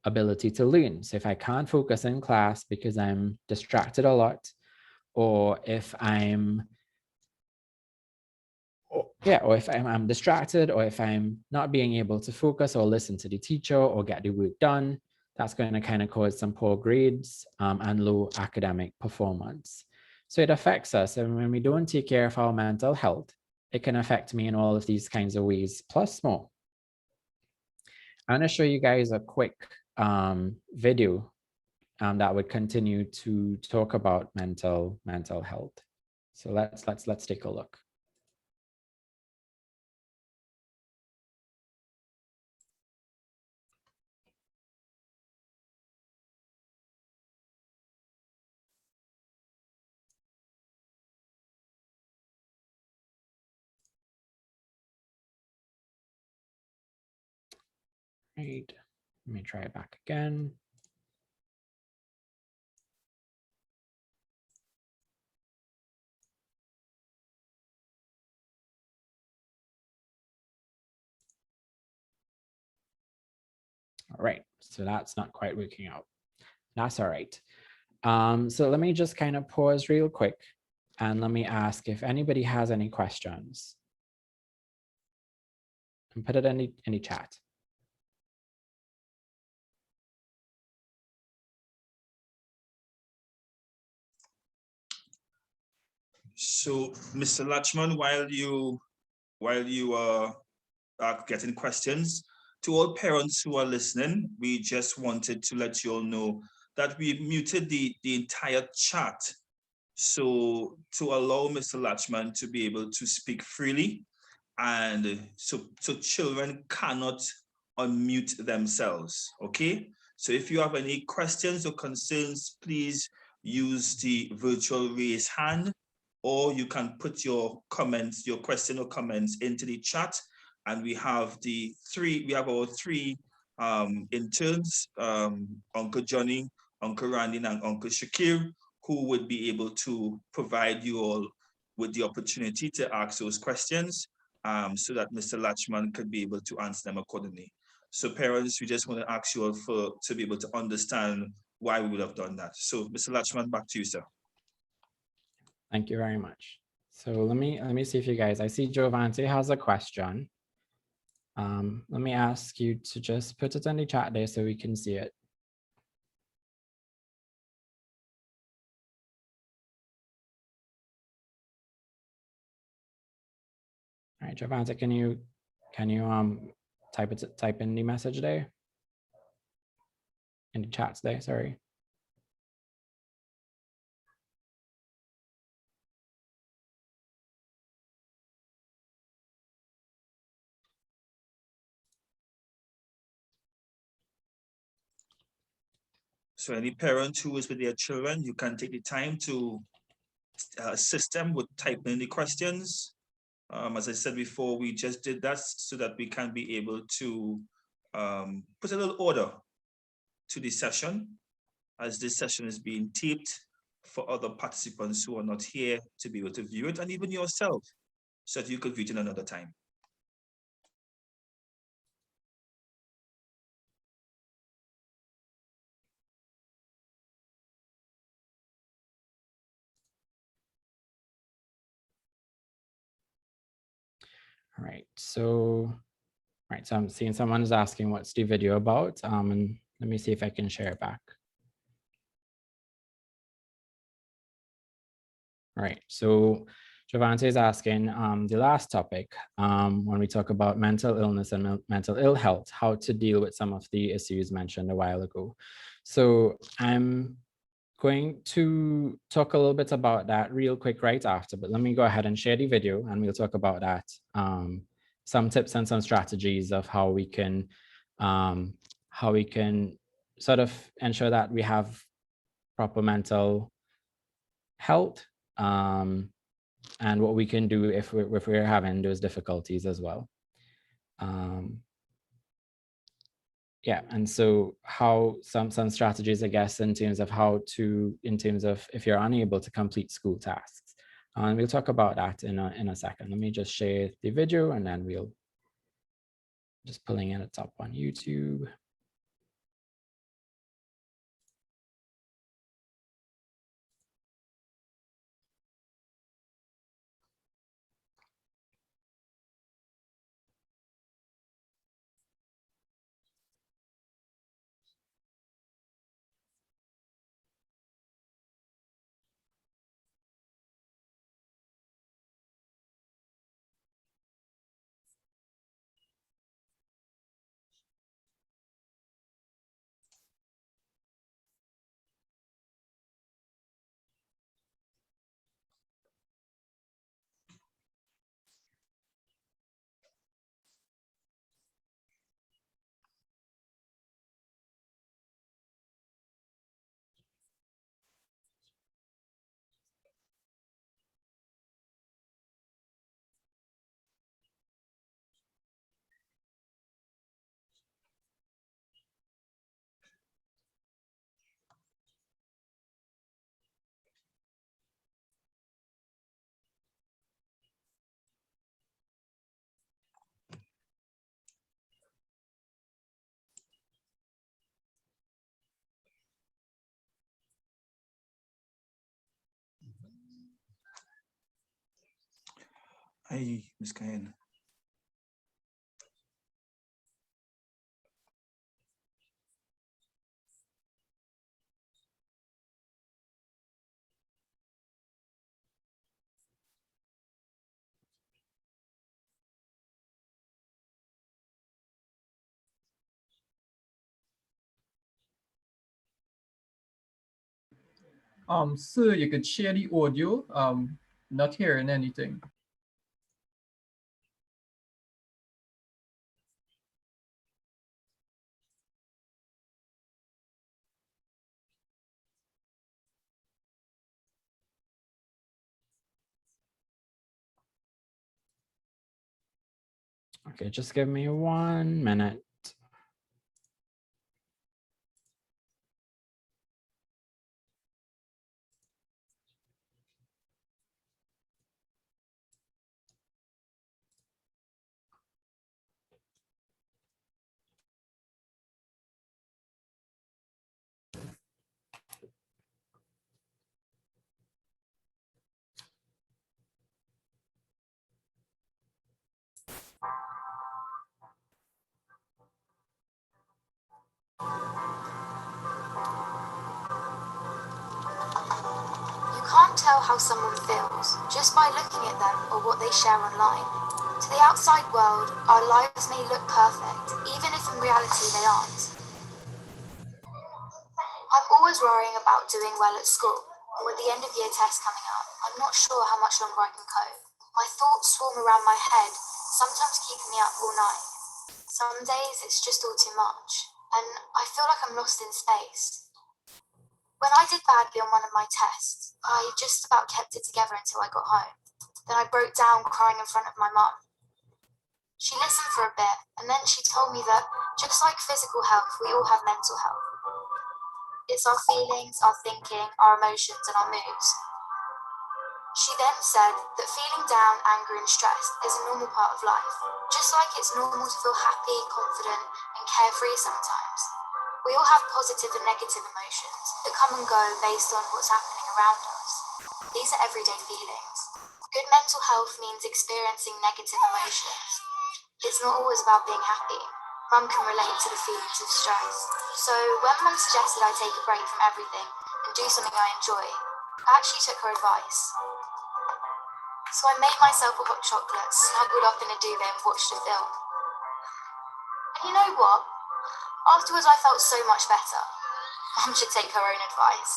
ability to learn. So if I can't focus in class because I'm distracted a lot, or if I'm distracted, or if I'm not being able to focus or listen to the teacher or get the work done, that's going to kind of cause some poor grades and low academic performance. So it affects us. And when we don't take care of our mental health, it can affect me in all of these kinds of ways, plus more. I'm going to show you guys a quick video that would continue to talk about mental health. So let's take a look. Right, let me try it back again. All right, so that's not quite working out. That's all right. So let me just kind of pause real quick and let me ask if anybody has any questions. And put it in the chat. So, Mr. Latchman, while you are getting questions, to all parents who are listening, we just wanted to let you all know that we muted the entire chat. So to allow Mr. Latchman to be able to speak freely, and so children cannot unmute themselves, okay? So if you have any questions or concerns, please use the virtual raise hand, or you can put your comments, your question or comments into the chat. And we have our three interns, Uncle Johnny, Uncle Randy, and Uncle Shakir, who would be able to provide you all with the opportunity to ask those questions so that Mr. Latchman could be able to answer them accordingly. So parents, we just want to ask you all to be able to understand why we would have done that. So Mr. Latchman, back to you, sir. Thank you very much. So let me see if you guys, I see Giovanni has a question. Let me ask you to just put it in the chat there so we can see it. All right, Giovanni, can you type in the message there? In the chats there, sorry. So any parent who is with their children, you can take the time to assist them with typing in the questions. As I said before, we just did that so that we can be able to put a little order to the session, as this session is being taped for other participants who are not here to be able to view it, and even yourself, so that you could view it another time. All right, so I'm seeing someone is asking what's the video about, and let me see if I can share it back. All right, so Javante is asking the last topic, when we talk about mental illness and mental ill health, how to deal with some of the issues mentioned a while ago. So I'm going to talk a little bit about that real quick right after, but let me go ahead and share the video and we'll talk about that. Some tips and some strategies of how we can sort of ensure that we have proper mental health, and what we can do if we're having those difficulties as well. Yeah, and so how some strategies, I guess, in terms of if you're unable to complete school tasks. And we'll talk about that in a second. Let me just share the video and then we'll just pulling it up on YouTube. Hi, Ms. Kyan. Sir, you could share the audio. Not hearing anything. Okay, just give me 1 minute. You can't tell how someone feels just by looking at them or what they share online. To the outside world, our lives may look perfect, even if in reality they aren't. I'm always worrying about doing well at school, and with the end of year test coming up, I'm not sure how much longer I can cope. My thoughts swarm around my head, sometimes keeping me up all night. Some days it's just all too much, and I feel like I'm lost in space. When I did badly on one of my tests, I just about kept it together until I got home. Then I broke down crying in front of my mum. She listened for a bit, and then she told me that just like physical health, we all have mental health. It's our feelings, our thinking, our emotions, and our moods. She then said that feeling down, angry, and stressed is a normal part of life, just like it's normal to feel happy, confident, and carefree sometimes. We all have positive and negative emotions that come and go based on what's happening around us. These are everyday feelings. Good mental health means experiencing negative emotions. It's not always about being happy. Mum can relate to the feelings of stress. So when Mum suggested I take a break from everything and do something I enjoy, I actually took her advice. So I made myself a hot chocolate, snuggled up in a duvet and watched a film. And you know what? Afterwards I felt so much better. Mum should take her own advice.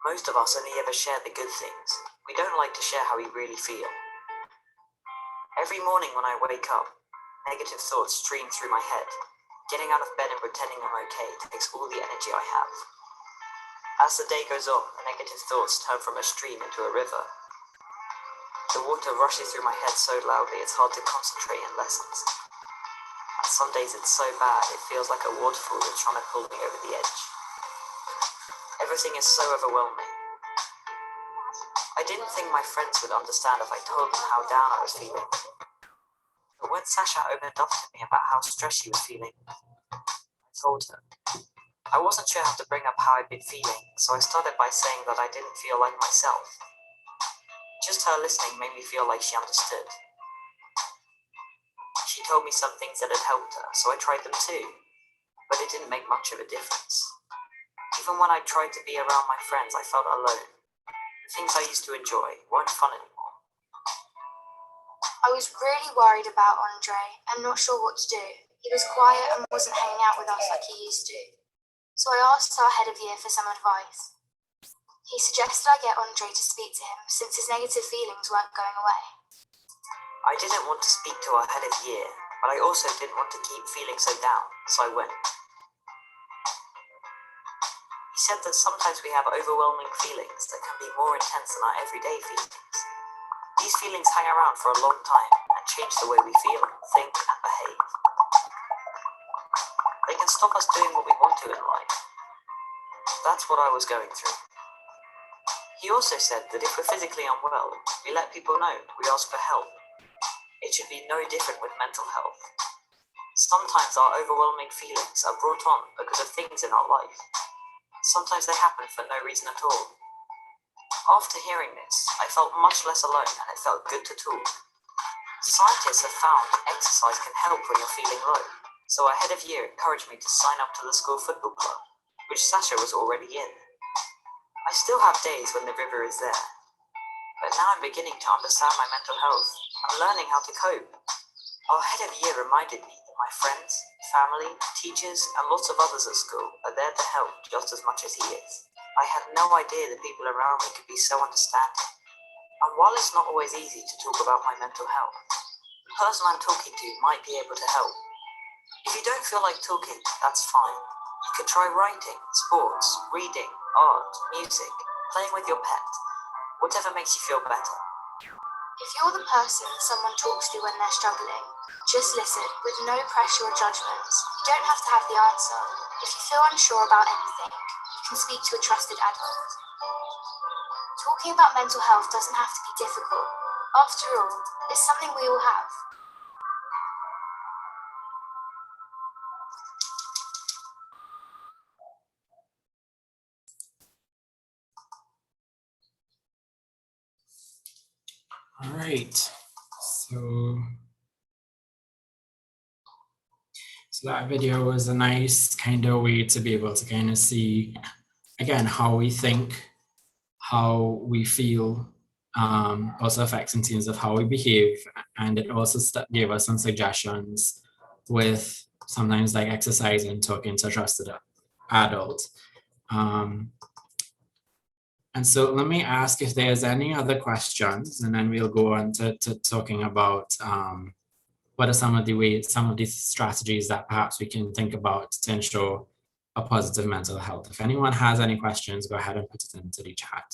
Most of us only ever share the good things. We don't like to share how we really feel. Every morning when I wake up, negative thoughts stream through my head. Getting out of bed and pretending I'm okay takes all the energy I have. As the day goes on, the negative thoughts turn from a stream into a river. The water rushes through my head so loudly it's hard to concentrate in lessons. And some days it's so bad it feels like a waterfall is trying to pull me over the edge. Everything is so overwhelming. I didn't think my friends would understand if I told them how down I was feeling. But when Sasha opened up to me about how stressed she was feeling, I told her. I wasn't sure how to bring up how I'd been feeling, so I started by saying that I didn't feel like myself. Just her listening made me feel like she understood. She told me some things that had helped her, so I tried them too, but it didn't make much of a difference. Even when I tried to be around my friends, I felt alone. The things I used to enjoy weren't fun anymore. I was really worried about Andre and not sure what to do. He was quiet and wasn't hanging out with us like he used to. So I asked our head of year for some advice. He suggested I get Andre to speak to him since his negative feelings weren't going away. I didn't want to speak to our head of year, but I also didn't want to keep feeling so down, so I went. He said that sometimes we have overwhelming feelings that can be more intense than our everyday feelings. These feelings hang around for a long time and change the way we feel, think, and behave. They can stop us doing what we want to in life. That's what I was going through. He also said that if we're physically unwell, we let people know, we ask for help. It should be no different with mental health. Sometimes our overwhelming feelings are brought on because of things in our life. Sometimes they happen for no reason at all. After hearing this, I felt much less alone and it felt good to talk. Scientists have found exercise can help when you're feeling low, so our head of year encouraged me to sign up to the school football club, which Sasha was already in. I still have days when the river is there, but now I'm beginning to understand my mental health. I'm learning how to cope. Our head of year reminded me that my friends, family, teachers, and lots of others at school are there to help just as much as he is. I had no idea the people around me could be so understanding. And while it's not always easy to talk about my mental health, the person I'm talking to might be able to help. If you don't feel like talking, that's fine. You can try writing, sports, reading, art, music, playing with your pet, whatever makes you feel better. If you're the person someone talks to when they're struggling, just listen with no pressure or judgments. You don't have to have the answer. If you feel unsure about anything, you can speak to a trusted adult. Talking about mental health doesn't have to be difficult. After all, it's something we all have. All right. So that video was a nice kind of way to be able to kind of see, again, how we think, how we feel, also affects in terms of how we behave. And it also gave us some suggestions with sometimes like exercise and talking to a trusted adult. And so let me ask if there's any other questions, and then we'll go on to talking about what are some of the ways, some of these strategies that perhaps we can think about to ensure a positive mental health. If anyone has any questions, go ahead and put it into the chat.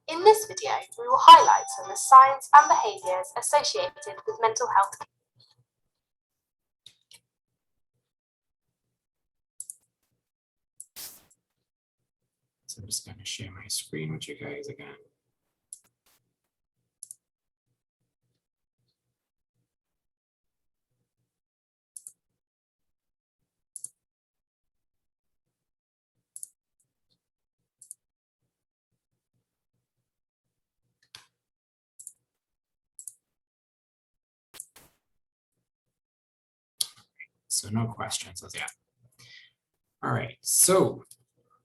In this video, we will highlight some of the signs and behaviours associated with mental health. So I'm just going to share my screen with you guys again. So no questions as yet. All right, so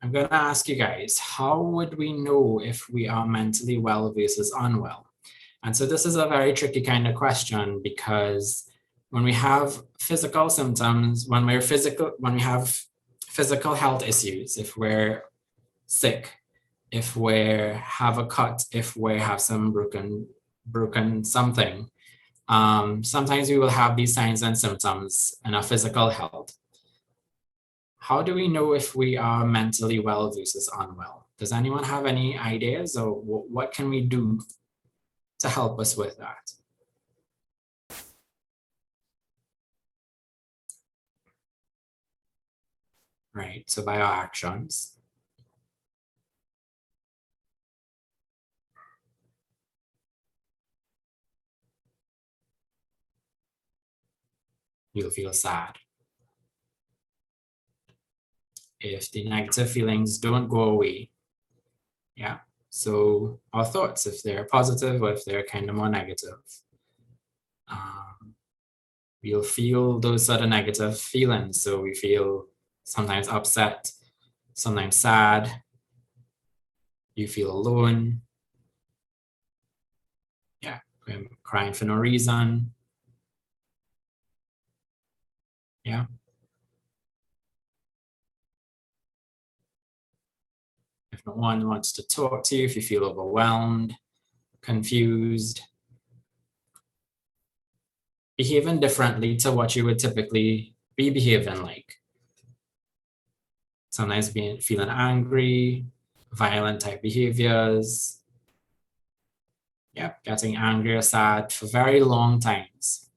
I'm gonna ask you guys, how would we know if we are mentally well versus unwell? And so this is a very tricky kind of question, because when we have physical symptoms, when we have physical health issues, if we're sick, if we have a cut, if we have some broken something, sometimes we will have these signs and symptoms in our physical health. How do we know if we are mentally well versus unwell? Does anyone have any ideas, or what can we do to help us with that? Right, so by our actions. You'll feel sad. If the negative feelings don't go away, yeah. So our thoughts, if they're positive or if they're kind of more negative, we'll feel those sort of negative feelings. So we feel sometimes upset, sometimes sad. You feel alone. Yeah, crying for no reason. Yeah. If no one wants to talk to you, if you feel overwhelmed, confused, behaving differently to what you would typically be behaving like. Sometimes feeling angry, violent type behaviors. Yep, getting angry or sad for very long times.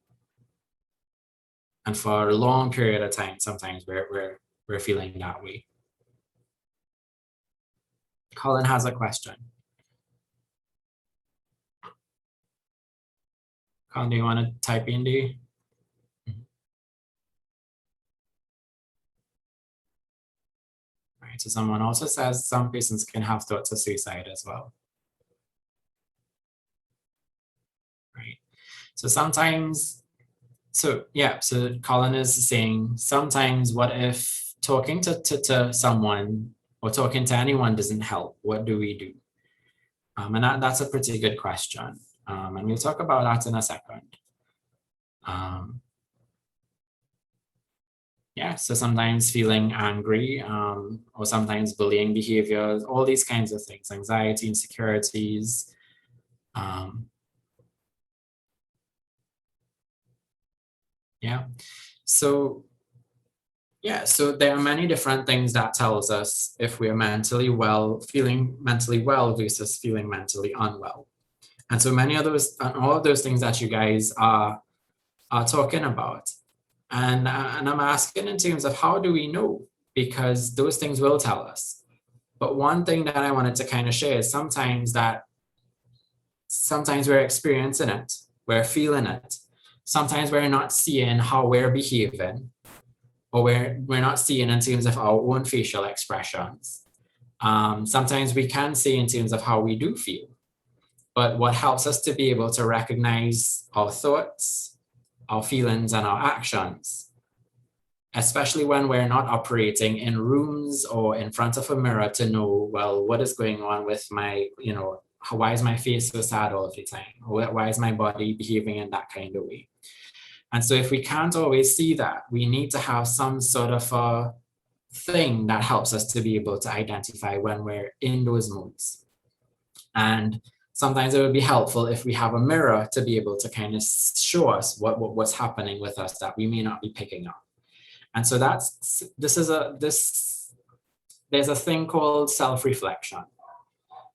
And for a long period of time, sometimes we're feeling that way. Colin has a question. Colin, do you want to type in the? Right, so someone also says some patients can have thoughts of suicide as well. Right, so sometimes, so Colin is saying sometimes what if talking to someone or talking to anyone doesn't help? What do we do? And that's a pretty good question. And we'll talk about that in a second. Yeah, so sometimes feeling angry or sometimes bullying behaviors, all these kinds of things, anxiety, insecurities. Yeah, so there are many different things that tells us if we are mentally well, feeling mentally well versus feeling mentally unwell. And so many of those, all of those things that you guys are talking about. And I'm asking in terms of how do we know? Because those things will tell us. But one thing that I wanted to kind of share is sometimes we're experiencing it, we're feeling it. Sometimes we're not seeing how we're behaving, or we're not seeing in terms of our own facial expressions. Sometimes we can see in terms of how we do feel. But what helps us to be able to recognize our thoughts, our feelings, and our actions, especially when we're not operating in rooms or in front of a mirror to know, well, what is going on with my, why is my face so sad all the time? Why is my body behaving in that kind of way? And so if we can't always see that, we need to have some sort of a thing that helps us to be able to identify when we're in those moods. And sometimes it would be helpful if we have a mirror to be able to kind of show us what's happening with us that we may not be picking up. And so there's a thing called self-reflection.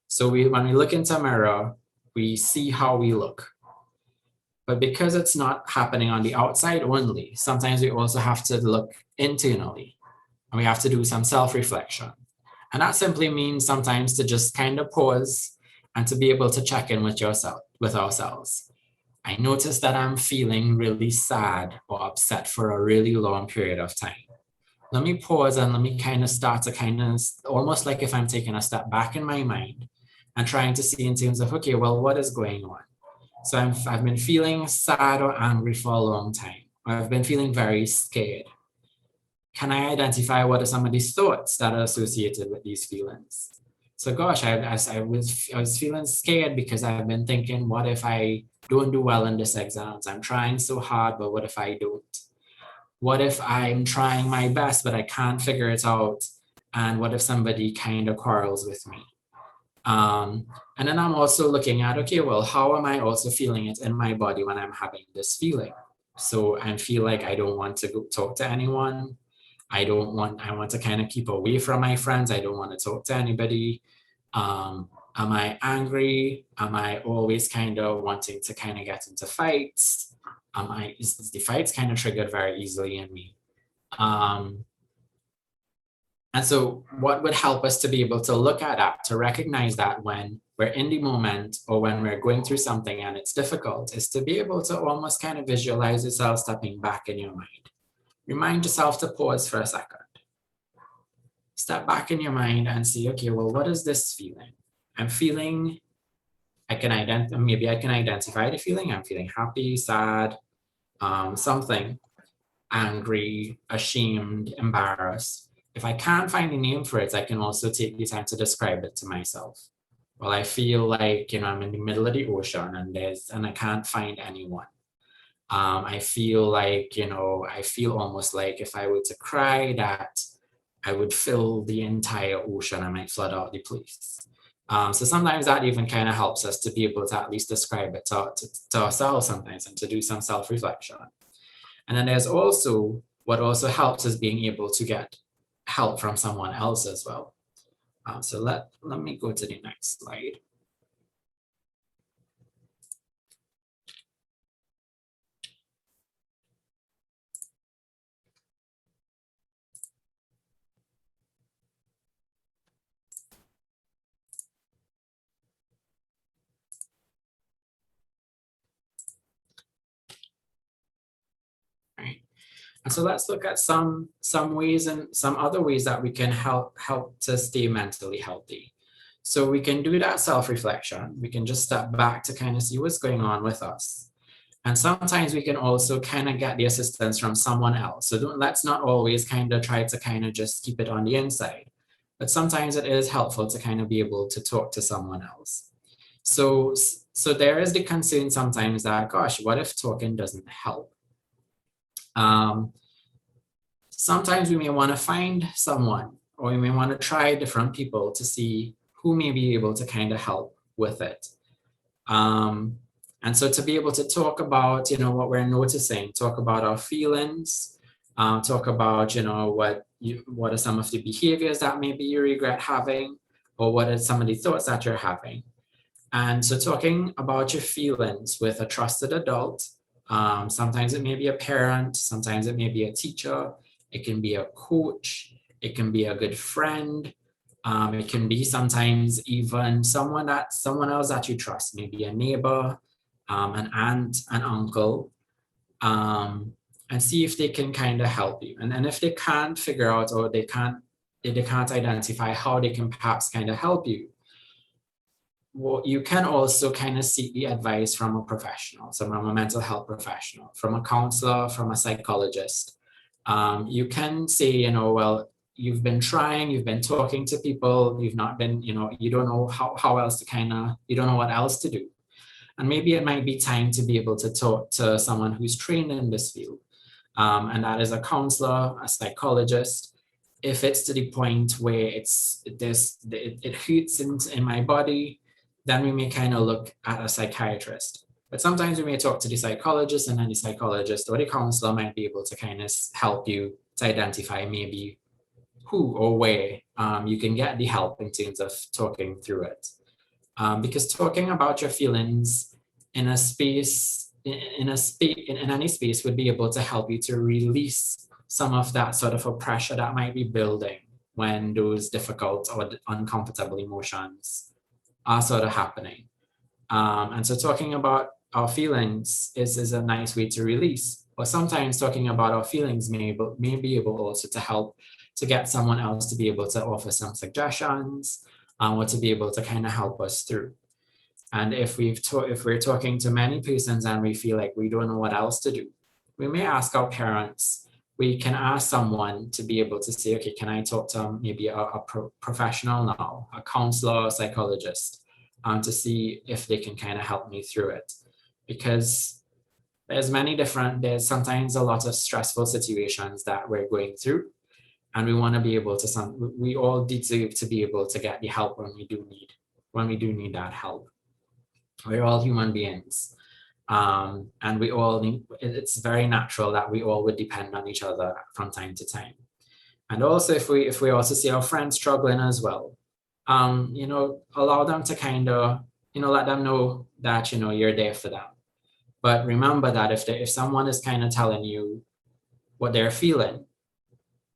So when we look into a mirror, we see how we look. But because it's not happening on the outside only, sometimes we also have to look internally, and we have to do some self-reflection. And that simply means sometimes to just kind of pause and to be able to check in with ourselves. I notice that I'm feeling really sad or upset for a really long period of time. Let me pause and let me kind of start to almost like if I'm taking a step back in my mind and trying to see in terms of, okay, well, what is going on? So I've been feeling sad or angry for a long time. or I've been feeling very scared. Can I identify what are some of these thoughts that are associated with these feelings? So gosh, I was feeling scared because I've been thinking, what if I don't do well in this exams? I'm trying so hard, but what if I don't? What if I'm trying my best, but I can't figure it out? And what if somebody kind of quarrels with me? And then I'm also looking at, okay, well, how am I also feeling it in my body when I'm having this feeling? So I feel like I don't want to go talk to anyone. I want to kind of keep away from my friends. I don't want to talk to anybody. Am I angry? Am I always kind of wanting to kind of get into fights? Is the fights kind of triggered very easily in me? And so what would help us to be able to look at that, to recognize that when we're in the moment or when we're going through something and it's difficult, is to be able to almost kind of visualize yourself stepping back in your mind. Remind yourself to pause for a second. Step back in your mind and see, okay, well, what is this feeling? I'm feeling, maybe I can identify the feeling. I'm feeling happy, sad, something, angry, ashamed, embarrassed. If I can't find a name for it, I can also take the time to describe it to myself. Well, I feel like, I'm in the middle of the ocean and I can't find anyone. I feel like, I feel almost like if I were to cry that I would fill the entire ocean. I might flood out the place. So sometimes that even kind of helps us to be able to at least describe it to ourselves sometimes and to do some self-reflection. And then there's also, what also helps is being able to get help from someone else as well. So let me go to the next slide. And so let's look at some ways and some other ways that we can help to stay mentally healthy. So we can do that self-reflection. We can just step back to kind of see what's going on with us. And sometimes we can also kind of get the assistance from someone else. So let's not always kind of try to kind of just keep it on the inside. But sometimes it is helpful to kind of be able to talk to someone else. So there is the concern sometimes that, gosh, what if talking doesn't help? Sometimes we may want to find someone, or we may want to try different people to see who may be able to kind of help with it. And so to be able to talk about, what we're noticing, talk about our feelings, talk about, what are some of the behaviors that maybe you regret having, or what are some of the thoughts that you're having. And so talking about your feelings with a trusted adult, sometimes it may be a parent, sometimes it may be a teacher, it can be a coach, it can be a good friend, it can be sometimes even someone else that you trust, maybe a neighbor, an aunt, an uncle, and see if they can kind of help you. And then if they can't figure out, or they can't identify how they can perhaps kind of help you, well, you can also kind of seek the advice from a professional, so from a mental health professional, from a counselor, from a psychologist. You can say, well, you've been trying, you've been talking to people, you've not been, you don't know how else to you don't know what else to do. And maybe it might be time to be able to talk to someone who's trained in this field. And that is a counselor, a psychologist. If it's to the point where it hurts in my body, then we may kind of look at a psychiatrist. But sometimes we may talk to the psychologist, and then the psychologist or the counselor might be able to kind of help you to identify maybe who or where you can get the help in terms of talking through it. Because talking about your feelings in any space would be able to help you to release some of that sort of a pressure that might be building when those difficult or uncomfortable emotions are sort of happening. And so talking about our feelings is a nice way to release. Or sometimes talking about our feelings may be able also to help to get someone else to be able to offer some suggestions, or to be able to kind of help us through. And if we're talking to many persons and we feel like we don't know what else to do, we may ask our parents, we can ask someone to be able to say, okay, can I talk to maybe a professional now, a counselor, or psychologist, to see if they can kind of help me through it. Because there's sometimes a lot of stressful situations that we're going through, and we want to be able to, we all deserve to be able to get the help when we do need that help. We're all human beings. And we all need, it's very natural that we all would depend on each other from time to time. And also if we also see our friends struggling as well, allow them to kind of, let them know that, you're there for them. But remember that if someone is kind of telling you what they're feeling,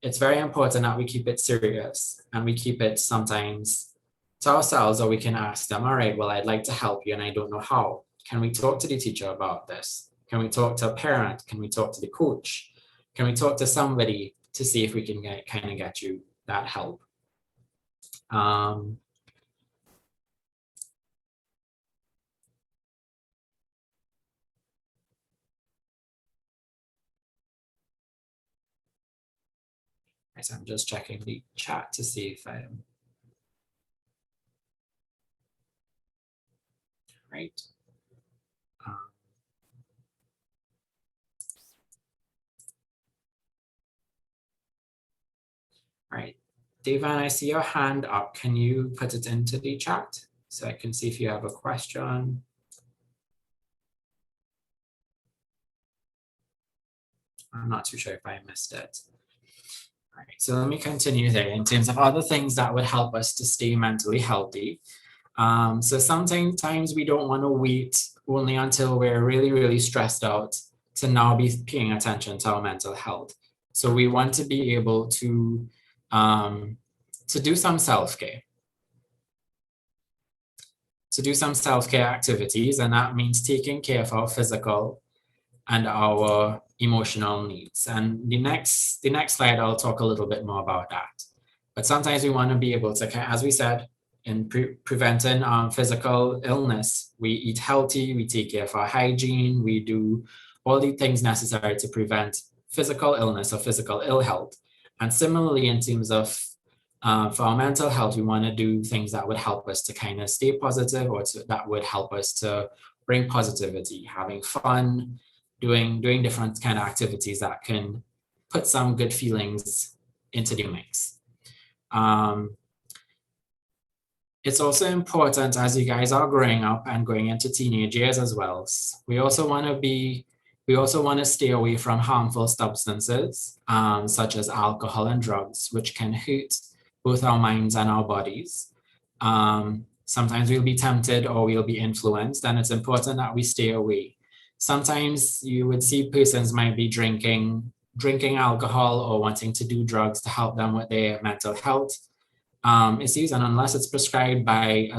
it's very important that we keep it serious and we keep it sometimes to ourselves, or we can ask them, all right, well, I'd like to help you and I don't know how. Can we talk to the teacher about this? Can we talk to a parent? Can we talk to the coach? Can we talk to somebody to see if we can get you that help? So I'm just checking the chat to see if I'm right. All right, Devan, I see your hand up. Can you put it into the chat so I can see if you have a question? I'm not too sure if I missed it. All right, so let me continue there in terms of other things that would help us to stay mentally healthy. So sometimes we don't want to wait only until we're really, really stressed out to now be paying attention to our mental health. So we want to be able to do some self-care. To do some self-care activities, and that means taking care of our physical and our emotional needs. And the next slide, I'll talk a little bit more about that. But sometimes we want to be able to, as we said, in preventing physical illness, we eat healthy, we take care of our hygiene, we do all the things necessary to prevent physical illness or physical ill health. And similarly, in terms of for our mental health, we want to do things that would help us to kind of stay positive, or that would help us to bring positivity, having fun, doing different kind of activities that can put some good feelings into the mix. It's also important, as you guys are growing up and going into teenage years as well, we also want to stay away from harmful substances, such as alcohol and drugs, which can hurt both our minds and our bodies. Sometimes we'll be tempted or we'll be influenced, and it's important that we stay away. Sometimes you would see persons might be drinking alcohol or wanting to do drugs to help them with their mental health issues, and unless it's prescribed by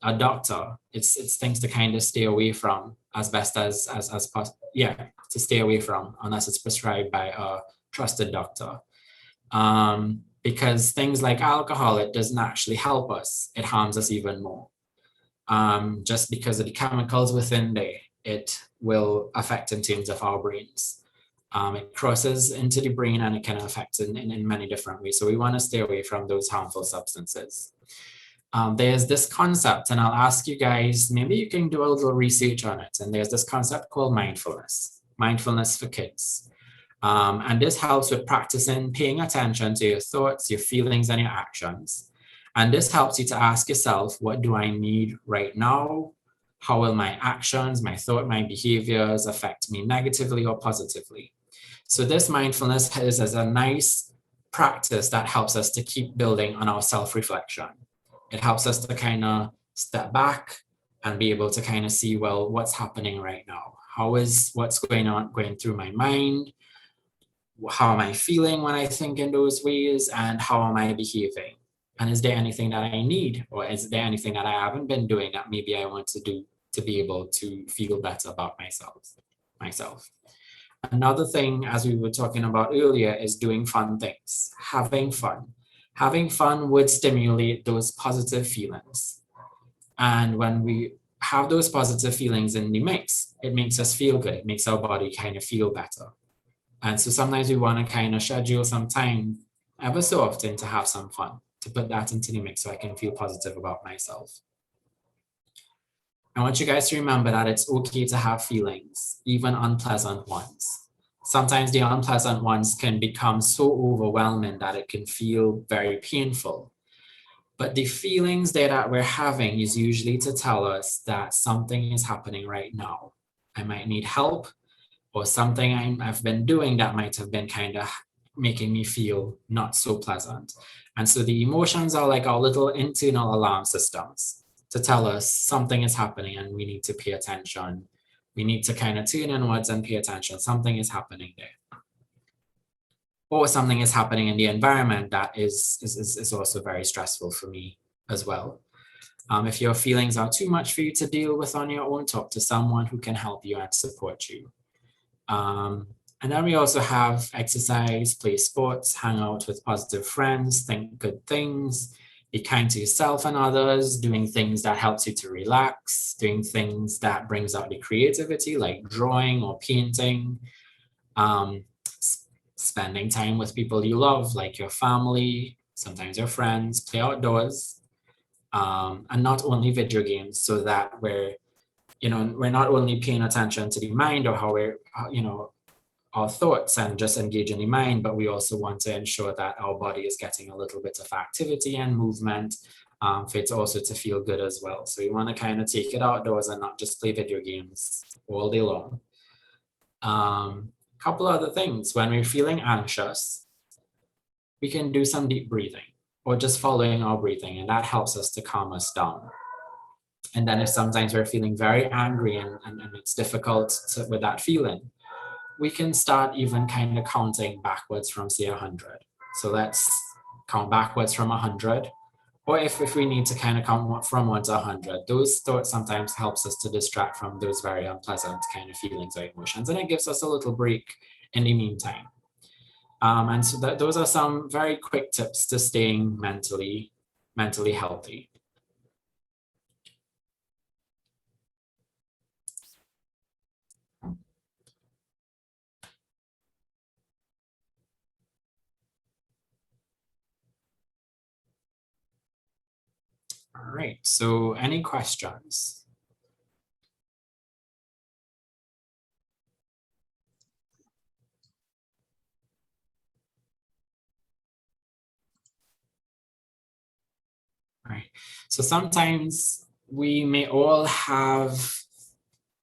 a doctor, it's things to kind of stay away from as best as possible. Yeah, to stay away from unless it's prescribed by a trusted doctor. Because things like alcohol, it doesn't actually help us; it harms us even more. Just because of the chemicals within there, it will affect in terms of our brains. It crosses into the brain and it can affect in many different ways. So we want to stay away from those harmful substances. There's this concept, and I'll ask you guys, maybe you can do a little research on it. And there's this concept called mindfulness for kids. And this helps with practicing paying attention to your thoughts, your feelings, and your actions. And this helps you to ask yourself, what do I need right now? How will my actions, my thought, my behaviors affect me negatively or positively? So this mindfulness is a nice practice that helps us to keep building on our self-reflection. It helps us to kind of step back and be able to kind of see, well, what's happening right now? What's going through my mind? How am I feeling when I think in those ways? And how am I behaving? And is there anything that I need, or is there anything that I haven't been doing that maybe I want to do to be able to feel better about myself? Another thing, as we were talking about earlier, is doing fun things, having fun. Having fun would stimulate those positive feelings. And when we have those positive feelings in the mix, it makes us feel good. It makes our body kind of feel better. And so sometimes we want to kind of schedule some time ever so often to have some fun, to put that into the mix so I can feel positive about myself. I want you guys to remember that it's okay to have feelings, even unpleasant ones. Sometimes the unpleasant ones can become so overwhelming that it can feel very painful. But the feelings that we're having is usually to tell us that something is happening right now. I might need help, or something I've been doing that might have been kind of making me feel not so pleasant. And so the emotions are like our little internal alarm systems to tell us something is happening and we need to pay attention. We need to kind of tune inwards and pay attention. Something is happening there. Or something is happening in the environment that is also very stressful for me as well. If your feelings are too much for you to deal with on your own, talk to someone who can help you and support you. And then we also have exercise, play sports, hang out with positive friends, think good things, be kind to yourself and others, doing things that helps you to relax, doing things that brings out the creativity like drawing or painting, spending time with people you love, like your family, sometimes your friends, play outdoors, and not only video games, so that we're not only paying attention to the mind or how we're, our thoughts and just engage in the mind, but we also want to ensure that our body is getting a little bit of activity and movement for it also to feel good as well. So we want to kind of take it outdoors and not just play video games all day long. Couple other things, when we're feeling anxious, we can do some deep breathing or just following our breathing, and that helps us to calm us down. And then if sometimes we're feeling very angry and it's difficult with that feeling, we can start even kind of counting backwards from say 100. So let's count backwards from 100. Or if we need to kind of count from 1 to 100, those thoughts sometimes helps us to distract from those very unpleasant kind of feelings or emotions. And it gives us a little break in the meantime. And so those are some very quick tips to staying mentally healthy. All right, so any questions? All right, so sometimes we may all have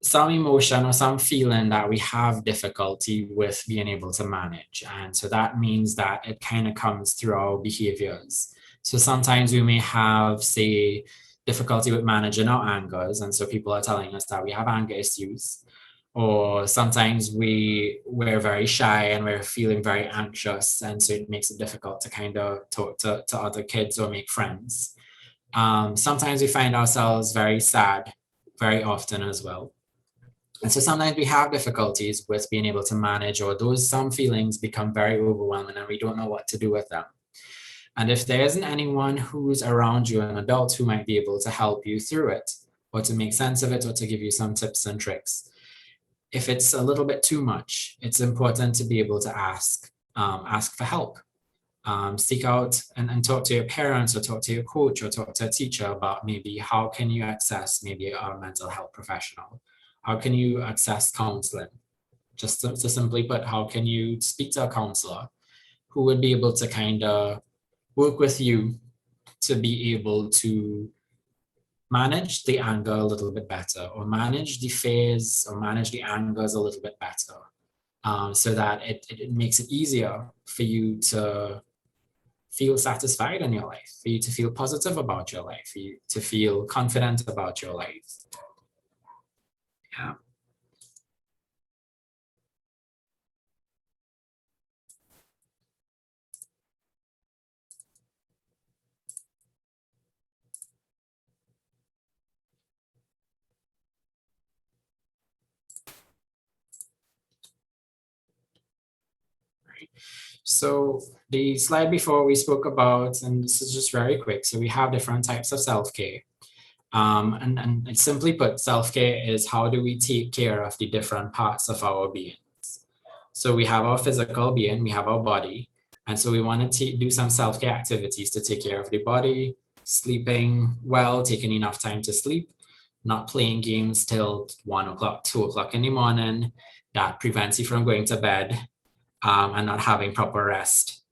some emotion or some feeling that we have difficulty with being able to manage. And so that means that it kind of comes through our behaviors. So sometimes we may have, say, difficulty with managing our angers. And so people are telling us that we have anger issues. Or sometimes we're very shy and we're feeling very anxious. And so it makes it difficult to kind of talk to other kids or make friends. Sometimes we find ourselves very sad very often as well. And so sometimes we have difficulties with being able to manage, or some feelings become very overwhelming and we don't know what to do with them. And if there isn't anyone who's around you, an adult who might be able to help you through it, or to make sense of it, or to give you some tips and tricks, if it's a little bit too much, it's important to be able to ask for help. Seek out and talk to your parents, or talk to your coach, or talk to a teacher about maybe how can you access maybe a mental health professional. How can you access counseling? Just to simply put, how can you speak to a counselor who would be able to kind of work with you to be able to manage the anger a little bit better, or manage the fears, or manage the angers a little bit better, so that it makes it easier for you to feel satisfied in your life, for you to feel positive about your life, for you to feel confident about your life. Yeah. So the slide before we spoke about, and this is just very quick, so we have different types of self-care. And simply put, self-care is how do we take care of the different parts of our beings. So we have our physical being, we have our body. And so we want to do some self-care activities to take care of the body, sleeping well, taking enough time to sleep, not playing games till 1 o'clock, 2 o'clock in the morning. That prevents you from going to bed, and not having proper rest.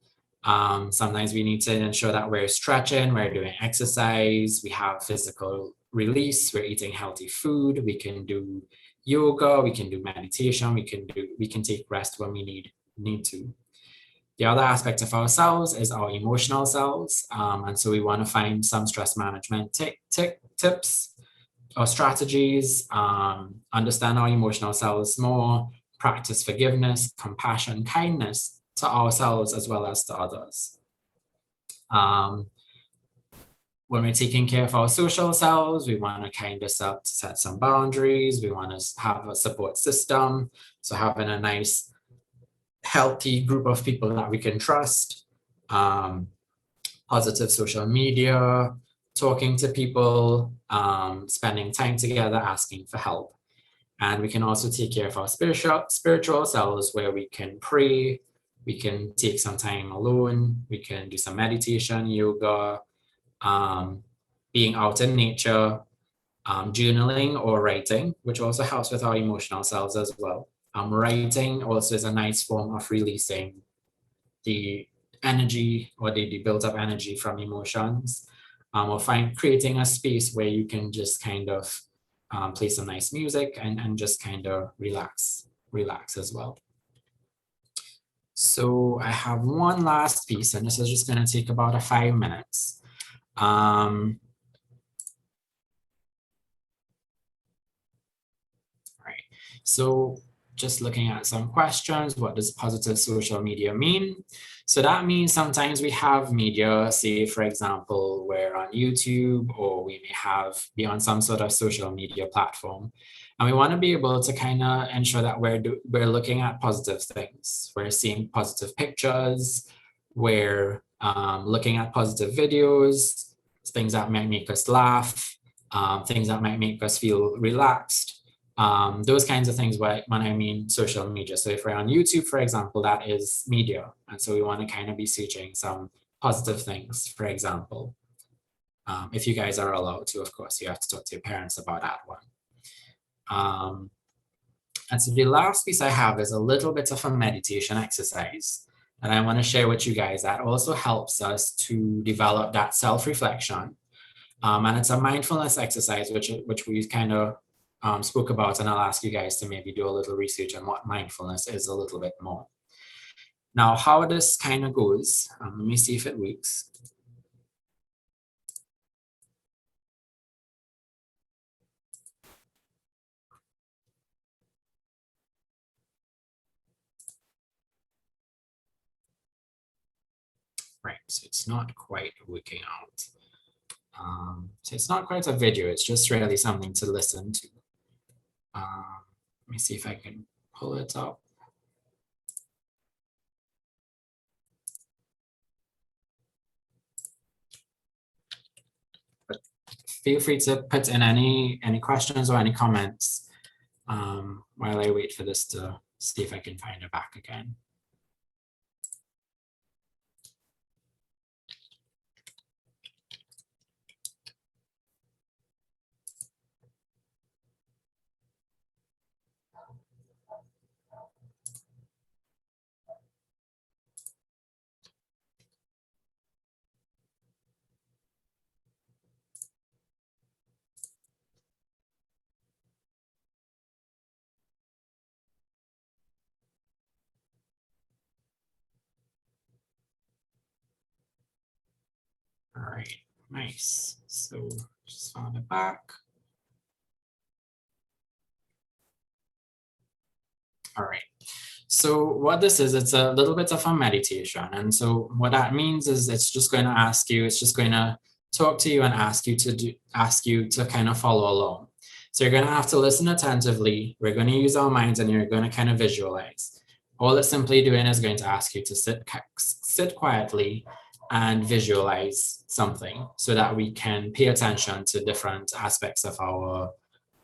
Sometimes we need to ensure that we're stretching, we're doing exercise, we have physical release, we're eating healthy food, we can do yoga, we can do meditation, we can take rest when we need to. The other aspect of ourselves is our emotional selves. And so we want to find some stress management tips or strategies, understand our emotional selves more, practice forgiveness, compassion, kindness to ourselves as well as to others. When we're taking care of our social selves, we want to kind of set some boundaries. We want to have a support system. So having a nice, healthy group of people that we can trust, positive social media, talking to people, spending time together, asking for help. And we can also take care of our spiritual selves, where we can pray, we can take some time alone, we can do some meditation, yoga, being out in nature, journaling or writing, which also helps with our emotional selves as well. Writing also is a nice form of releasing the energy or the built up energy from emotions, or creating a space where you can just kind of play some nice music and just kind of relax as well. So I have one last piece, and this is just going to take about 5 minutes. Right. So just looking at some questions, what does positive social media mean? So that means sometimes we have media, say for example, we're on YouTube, or we may be on some sort of social media platform. And we want to be able to kind of ensure that we're looking at positive things. We're seeing positive pictures, we're looking at positive videos, things that might make us laugh, things that might make us feel relaxed. Those kinds of things when I mean social media. So if we're on YouTube, for example, that is media. And so we want to kind of be searching some positive things, for example. If you guys are allowed to, of course, you have to talk to your parents about that one. And so the last piece I have is a little bit of a meditation exercise that I want to share with you guys that also helps us to develop that self-reflection. And it's a mindfulness exercise, which we kind of spoke about, and I'll ask you guys to maybe do a little research on what mindfulness is a little bit more. Now, how this kind of goes, let me see if it works. Right, so it's not quite working out. So it's not quite a video, it's just really something to listen to. Let me see if I can pull it up. But feel free to put in any questions or any comments while I wait for this to see if I can find it back again. All right, nice. So just found it back. All right. So what this is, it's a little bit of a meditation. And so what that means is it's just going to ask you, it's just going to talk to you and ask you to kind of follow along. So you're going to have to listen attentively. We're going to use our minds, and you're going to kind of visualize. All it's simply doing is going to ask you to sit quietly and visualize something so that we can pay attention to different aspects of our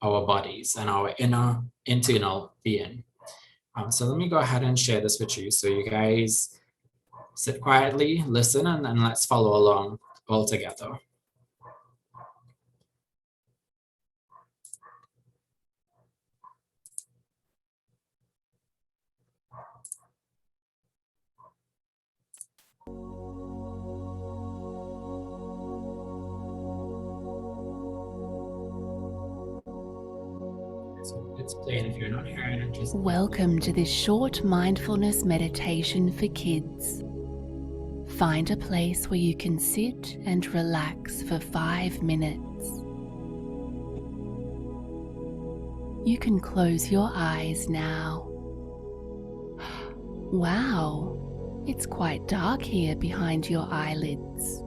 bodies and our internal being. So let me go ahead and share this with you. So you guys sit quietly, listen, and let's follow along all together. So it's playing if you're not hearing it. Just Welcome to this short mindfulness meditation for kids. Find a place where you can sit and relax for 5 minutes. You can close your eyes now. Wow, it's quite dark here behind your eyelids.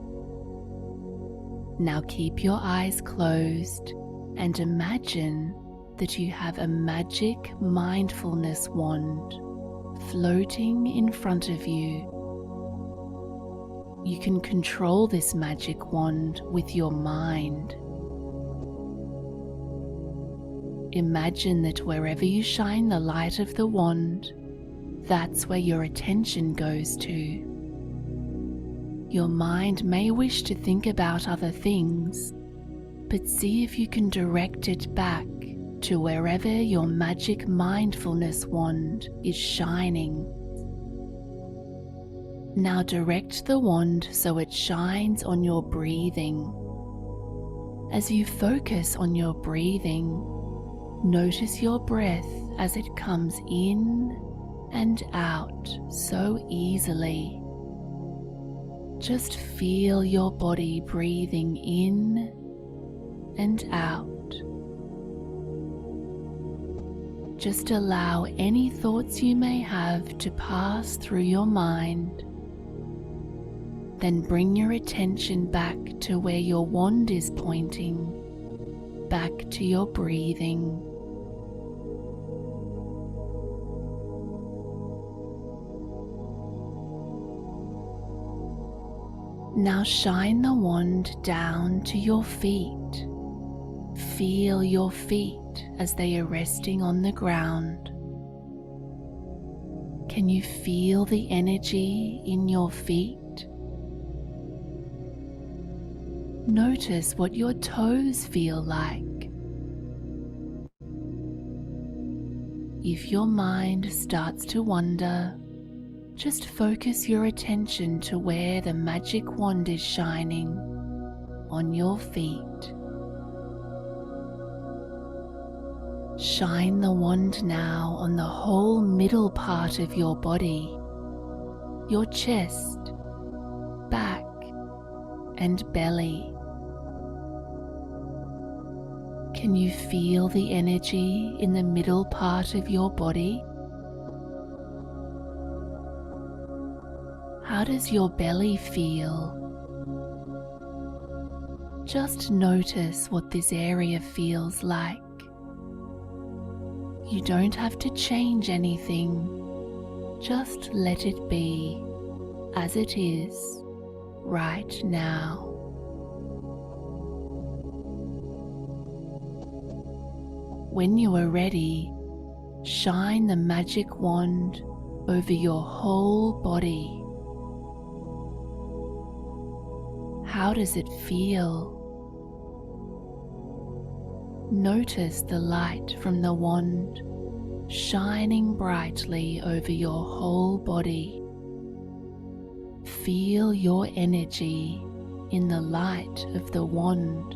Now keep your eyes closed and imagine that you have a magic mindfulness wand floating in front of you. You can control this magic wand with your mind. Imagine that wherever you shine the light of the wand, that's where your attention goes to. Your mind may wish to think about other things, but see if you can direct it back to wherever your magic mindfulness wand is shining. Now direct the wand so it shines on your breathing. As you focus on your breathing, notice your breath as it comes in and out so easily. Just feel your body breathing in and out. Just allow any thoughts you may have to pass through your mind. Then bring your attention back to where your wand is pointing, back to your breathing. Now shine the wand down to your feet. Feel your feet as they are resting on the ground. Can you feel the energy in your feet? Notice what your toes feel like. If your mind starts to wander, just focus your attention to where the magic wand is shining on your feet. Shine the wand now on the whole middle part of your body, your chest, back, and belly. Can you feel the energy in the middle part of your body? How does your belly feel? Just notice what this area feels like. You don't have to change anything. Just let it be as it is right now. When you are ready, shine the magic wand over your whole body. How does it feel? Notice the light from the wand shining brightly over your whole body. Feel your energy in the light of the wand.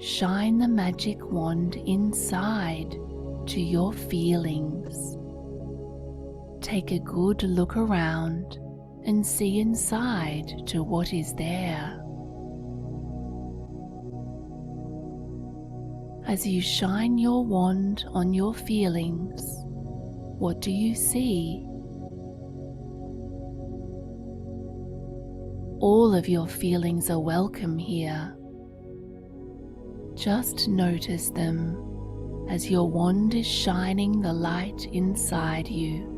Shine the magic wand inside to your feelings. Take a good look around and see inside to what is there. As you shine your wand on your feelings, what do you see? All of your feelings are welcome here. Just notice them as your wand is shining the light inside you.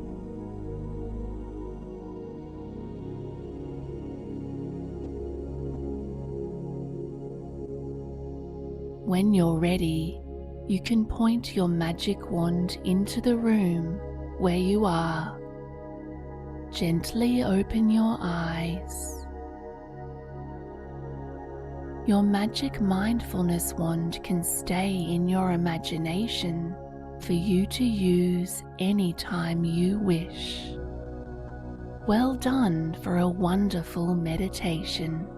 When you're ready, you can point your magic wand into the room where you are. Gently open your eyes. Your magic mindfulness wand can stay in your imagination for you to use anytime you wish. Well done for a wonderful meditation.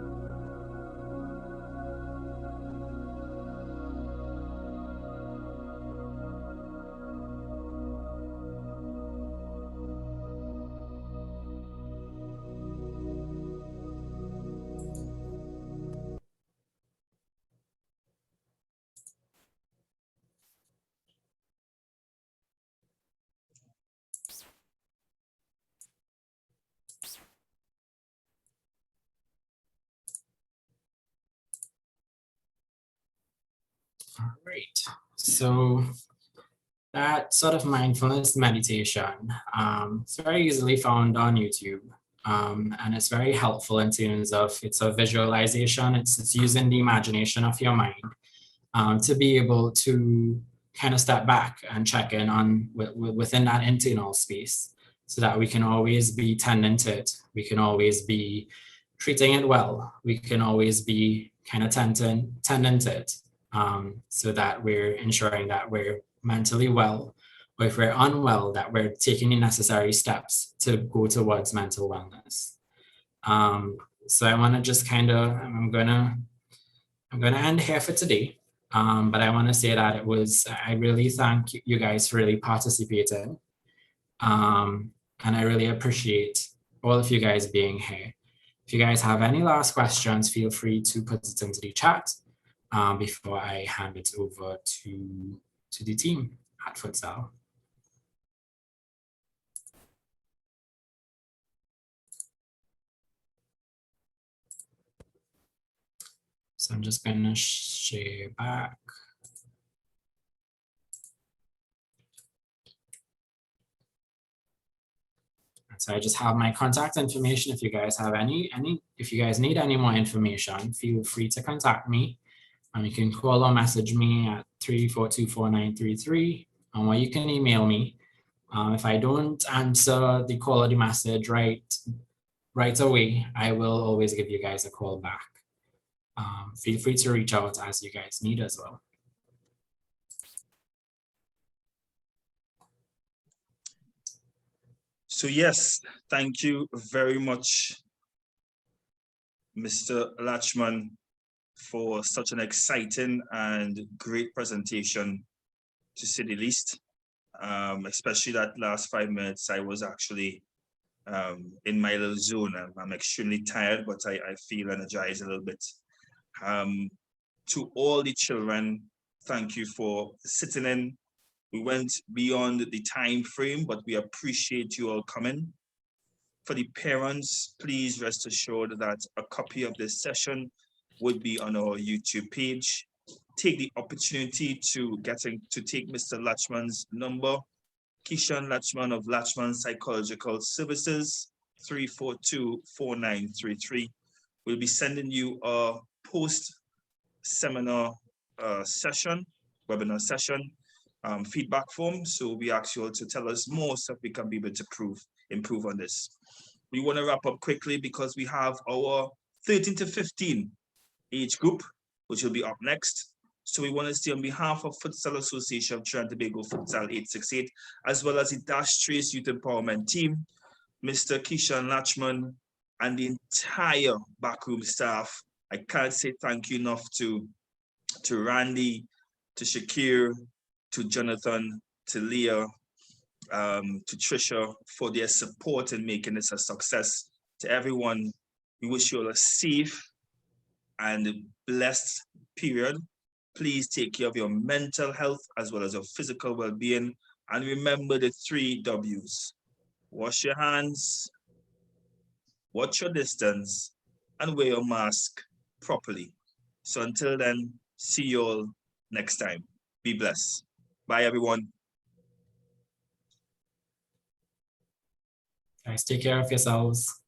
All right, so that sort of mindfulness meditation, it's very easily found on YouTube. And it's very helpful in terms of it's a visualization. It's using the imagination of your mind to be able to kind of step back and check in on within that internal space so that we can always be tending to it. We can always be treating it well. We can always be kind of tending to it so that we're ensuring that we're mentally well, or if we're unwell, that we're taking the necessary steps to go towards mental wellness. So I want to just kind of, I'm gonna end here for today. But I want to say that I really thank you guys for really participating. And I really appreciate all of you guys being here. If you guys have any last questions, feel free to put it into the chat before I hand it over to the team at Futsal. So I'm just going to share back. So I just have my contact information. If you guys have if you guys need any more information, feel free to contact me. You can call or message me at 3424933, or you can email me. If I don't answer the call or the message right away, I will always give you guys a call back. Feel free to reach out as you guys need as well. So yes, thank you very much, Mr. Latchman, for such an exciting and great presentation, to say the least. Especially that last 5 minutes, I was actually in my little zone. I'm extremely tired, but I feel energized a little bit. To all the children, thank you for sitting in. We went beyond the time frame, but we appreciate you all coming. For the parents, please rest assured that a copy of this session would be on our YouTube page. Take the opportunity to take Mr. Latchman's number, Keshan Latchman of Latchman Psychological Services, 3424933. We'll be sending you a post-seminar webinar session feedback form. So we ask you all to tell us more so we can be able to improve on this. We want to wrap up quickly because we have our 13 to 15 age group, which will be up next. So we want to say on behalf of Futsal Association of Trinidad and Tobago Futsal 868, as well as the Dash Trace Youth Empowerment Team, Mr. Keshan Latchman, and the entire backroom staff. I can't say thank you enough to Randy, to Shakir, to Jonathan, to Leah, to Trisha for their support in making this a success. To everyone, we wish you all a safe and blessed period. Please take care of your mental health as well as your physical well-being. And remember the 3 W's. Wash your hands, watch your distance, and wear your mask properly. So until then, see you all next time. Be blessed. Bye, everyone. Guys, take care of yourselves.